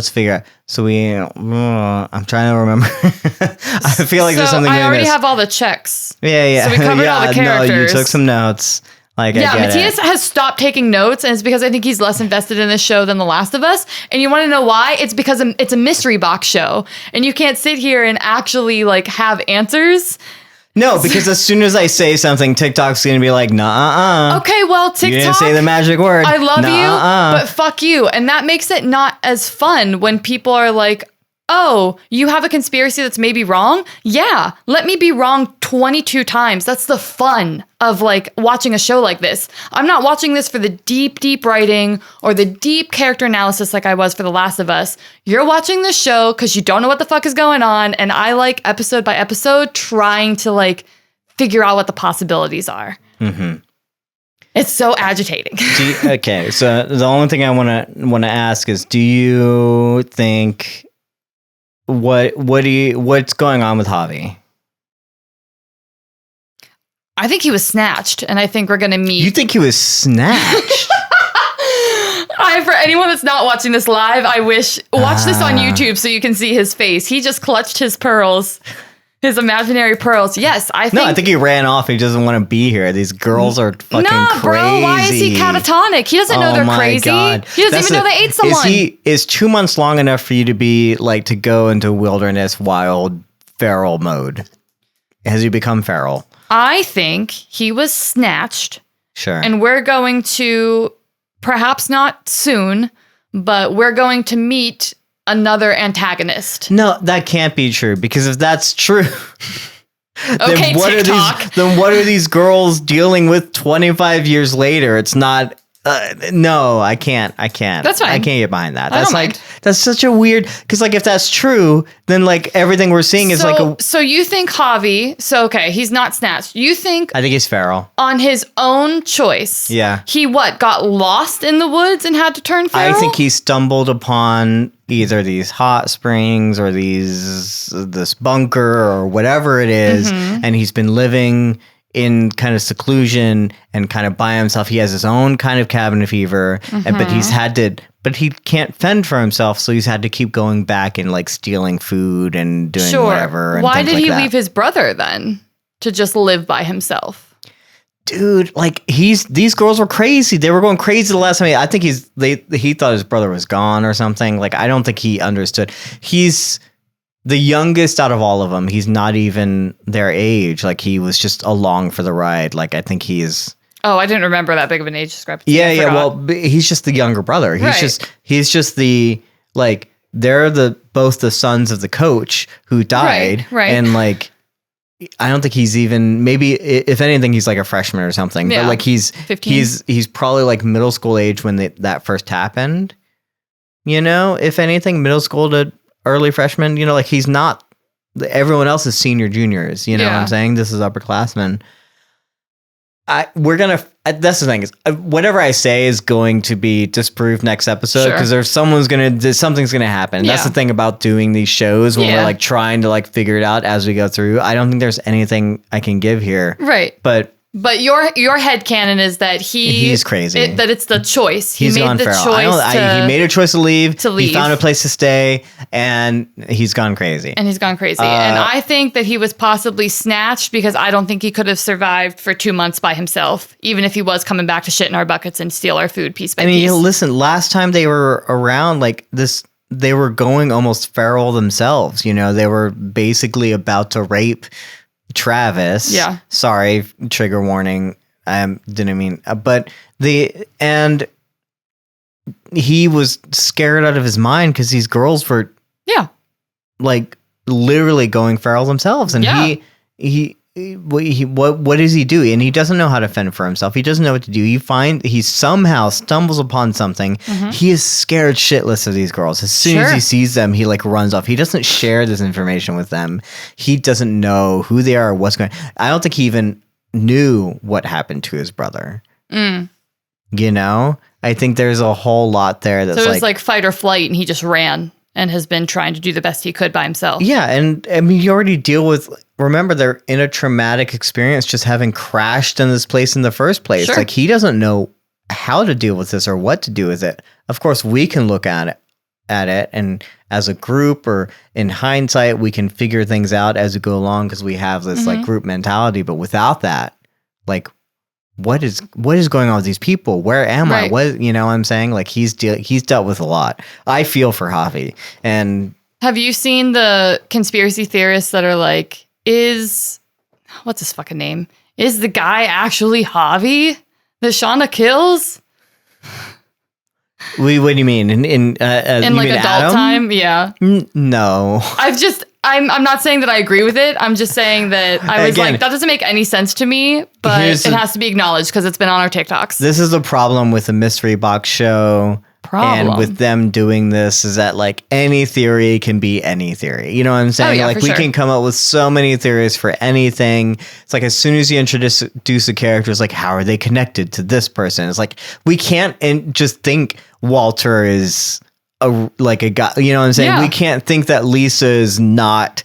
figure out. So I'm trying to remember. I feel like there's something I already missed. have all the checks. Yeah. So we covered all the characters. No, you took some notes. Mattias has stopped taking notes, and it's because I think he's less invested in this show than The Last of Us. And you want to know why? It's because it's a mystery box show, and you can't sit here and actually like have answers. No, because as soon as I say something, TikTok's going to be like, nah. Okay, well, TikTok. You didn't say the magic word. I love you, but fuck you. And that makes it not as fun when people are like, oh, you have a conspiracy that's maybe wrong? Yeah, let me be wrong 22 times. That's the fun of like watching a show like this. I'm not watching this for the deep, deep writing or the deep character analysis like I was for The Last of Us. You're watching this show because you don't know what the fuck is going on. And I like episode by episode trying to like figure out what the possibilities are. Mm-hmm. It's so agitating. Okay, so the only thing I want to ask is, do you think... What's going on with Javi? I think he was snatched, and I think we're gonna meet. You think he was snatched? For anyone that's not watching this live, I wish watch this on YouTube so you can see his face. He just clutched his pearls. His imaginary pearls. Yes, I think he ran off. He doesn't want to be here. These girls are fucking crazy. Bro, why is he catatonic? He doesn't know they're crazy. God. He doesn't even know they ate someone. Is 2 months long enough for you to be like to go into wilderness wild feral mode? Has he become feral? I think he was snatched. Sure. And we're going to, perhaps not soon, but we're going to meet another antagonist. No, that can't be true, because if that's true, okay, then what are these girls dealing with 25 years later? It's not No, I can't. That's fine. I can't get behind that. I That's don't like mind. that's such a weird because like if that's true, then like everything we're seeing is like a. So you think Javi? So okay, he's not snatched. You think I think he's feral. on his own choice? Yeah. He got lost in the woods and had to turn feral? I think he stumbled upon either these hot springs or this bunker or whatever it is, and he's been living in kind of seclusion and kind of by himself. He has his own kind of cabin fever, but he can't fend for himself, so he's had to keep going back and like stealing food and doing whatever. And Why did like he that. leave his brother then to just live by himself? Dude, like these girls were crazy. They were going crazy the last time. I think he thought his brother was gone or something. Like I don't think he understood. He's the youngest out of all of them. He's not even their age. Like he was just along for the ride. Like I think he is. Oh, I didn't remember that big of an age discrepancy. Yeah. Well, he's just the younger brother. He's just the like they're both the sons of the coach who died. Right. And like I don't think he's even maybe if anything he's like a freshman or something. Yeah. But like he's 15. he's probably like middle school age when that first happened. You know, if anything, middle school to early freshman, you know, like he's not, everyone else is senior juniors, you know what I'm saying? This is upperclassmen. That's the thing is whatever I say is going to be disproved next episode because something's going to happen. That's the thing about doing these shows when we're like trying to like figure it out as we go through. I don't think there's anything I can give here. Right. But your headcanon is that he's crazy. That it's the choice. He's made gone the feral. choice. He made a choice to leave. To leave. He found a place to stay, and he's gone crazy. And I think that he was possibly snatched because I don't think he could have survived for 2 months by himself, even if he was coming back to shit in our buckets and steal our food piece by piece. Listen, last time they were around like this, they were going almost feral themselves. You know, they were basically about to rape Travis. Yeah. Sorry, trigger warning. Didn't mean, and he was scared out of his mind because these girls were, like literally going feral themselves, and what does he do? And he doesn't know how to fend for himself. He doesn't know what to do. He somehow stumbles upon something. He is scared shitless of these girls. As soon as he sees them, he like runs off. He doesn't share this information with them. He doesn't know who they are or what's going on. I don't think he even knew what happened to his brother. You know? I think there's a whole lot there that's so it was like fight or flight, and he just ran and has been trying to do the best he could by himself. Yeah, and I mean, you already deal with, remember, they're in a traumatic experience just having crashed in this place in the first place. Like, he doesn't know how to deal with this or what to do with it. Of course, we can look at it, and as a group or in hindsight, we can figure things out as we go along because we have this like group mentality. But without that, like, what is going on with these people? Where am I? What, you know what I'm saying? Like he's dealt with a lot. I feel for Javi. And have you seen the conspiracy theorists that are like, what's his fucking name? Is the guy actually Javi that Shauna kills? What do you mean? In like adult Adam? time? Yeah. No. I'm not saying that I agree with it. I'm just saying that I was like, that doesn't make any sense to me, but it has to be acknowledged because it's been on our TikToks. This is the problem with the Mystery Box show. And with them doing this is that like any theory can be any theory. You know what I'm saying? Like we can come up with so many theories for anything. It's like as soon as you introduce a character, it's like, how are they connected to this person? It's like we can't just think Walter is a guy. You know what I'm saying? Yeah. We can't think that Lisa is not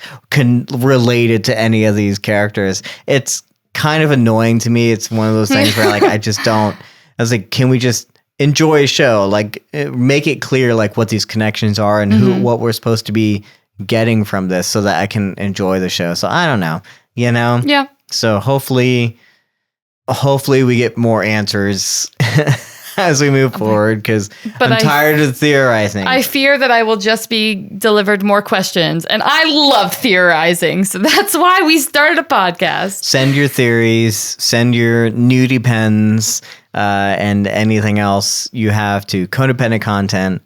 related to any of these characters. It's kind of annoying to me. It's one of those things where like I was like, can we just enjoy a show, like make it clear like what these connections are and what we're supposed to be getting from this so that I can enjoy the show. So I don't know, you know? Yeah. So hopefully we get more answers as we move forward because I'm tired of theorizing. I fear that I will just be delivered more questions, and I love theorizing, so that's why we started a podcast. Send your theories, send your nudie pens, and anything else you have to Codependent Content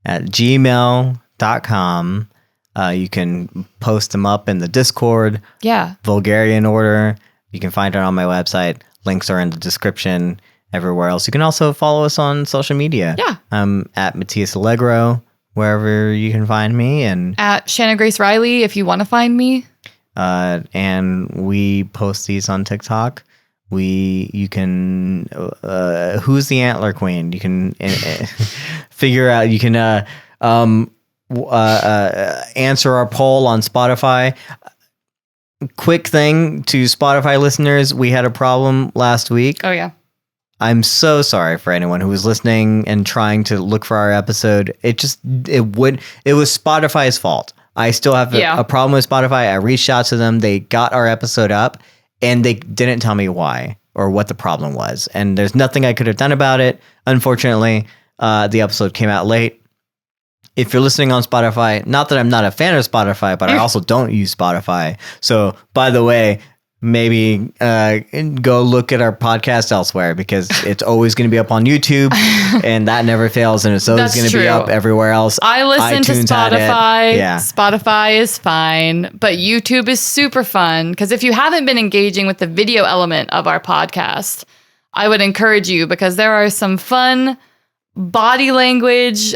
at gmail.com. You can post them up in the Discord. Yeah. Vulgarian order. You can find it on my website. Links are in the description. everywhere else. You can also follow us on social media. Yeah. At Mattias Allegro, wherever you can find me, and At Shannon Grace Riley, if you want to find me. And we post these on TikTok. You can who's the Antler Queen? You can figure out. You can answer our poll on Spotify. Quick thing to Spotify listeners: we had a problem last week. Oh yeah. I'm so sorry for anyone who was listening and trying to look for our episode. It was Spotify's fault. I still have a problem with Spotify. I reached out to them. They got our episode up and they didn't tell me why or what the problem was. And there's nothing I could have done about it. Unfortunately, the episode came out late. If you're listening on Spotify, not that I'm not a fan of Spotify, but I also don't use Spotify. So, by the way, maybe go look at our podcast elsewhere, because it's always going to be up on YouTube and that never fails, and it's always going to be up everywhere else. I listen to Spotify. Yeah. Spotify is fine, but YouTube is super fun, because if you haven't been engaging with the video element of our podcast, I would encourage you, because there are some fun body language,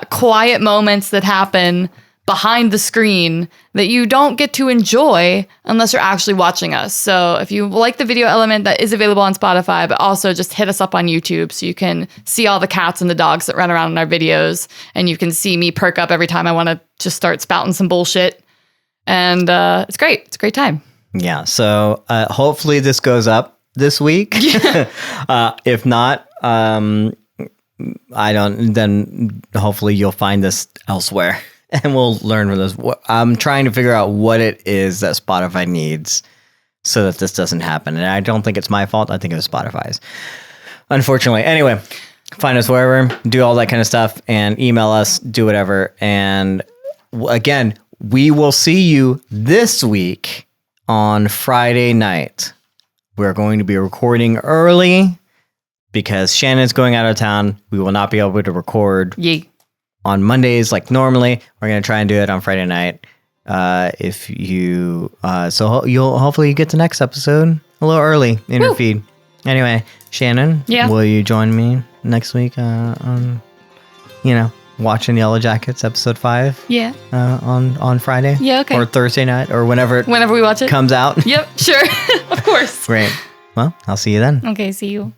quiet moments that happen behind the screen that you don't get to enjoy unless you're actually watching us. So if you like the video element, that is available on Spotify, but also just hit us up on YouTube so you can see all the cats and the dogs that run around in our videos, and you can see me perk up every time I want to just start spouting some bullshit. And it's great. It's a great time. Yeah. So hopefully this goes up this week. If not, then hopefully you'll find this elsewhere. And we'll learn from this. I'm trying to figure out what it is that Spotify needs so that this doesn't happen. And I don't think it's my fault. I think it was Spotify's, unfortunately. Anyway, find us wherever, do all that kind of stuff, and email us, do whatever. And again, we will see you this week on Friday night. We're going to be recording early because Shannon's going out of town. We will not be able to record on Mondays like normally. We're going to try and do it on Friday night. If you so you'll hopefully get the next episode a little early in your feed. Anyway, Shannon, will you join me next week on watching Yellowjackets episode 5? Yeah. On Friday? Yeah, okay. Or Thursday night, or whenever we watch it comes out. Yep, sure. Of course. Great. Well, I'll see you then. Okay, see you.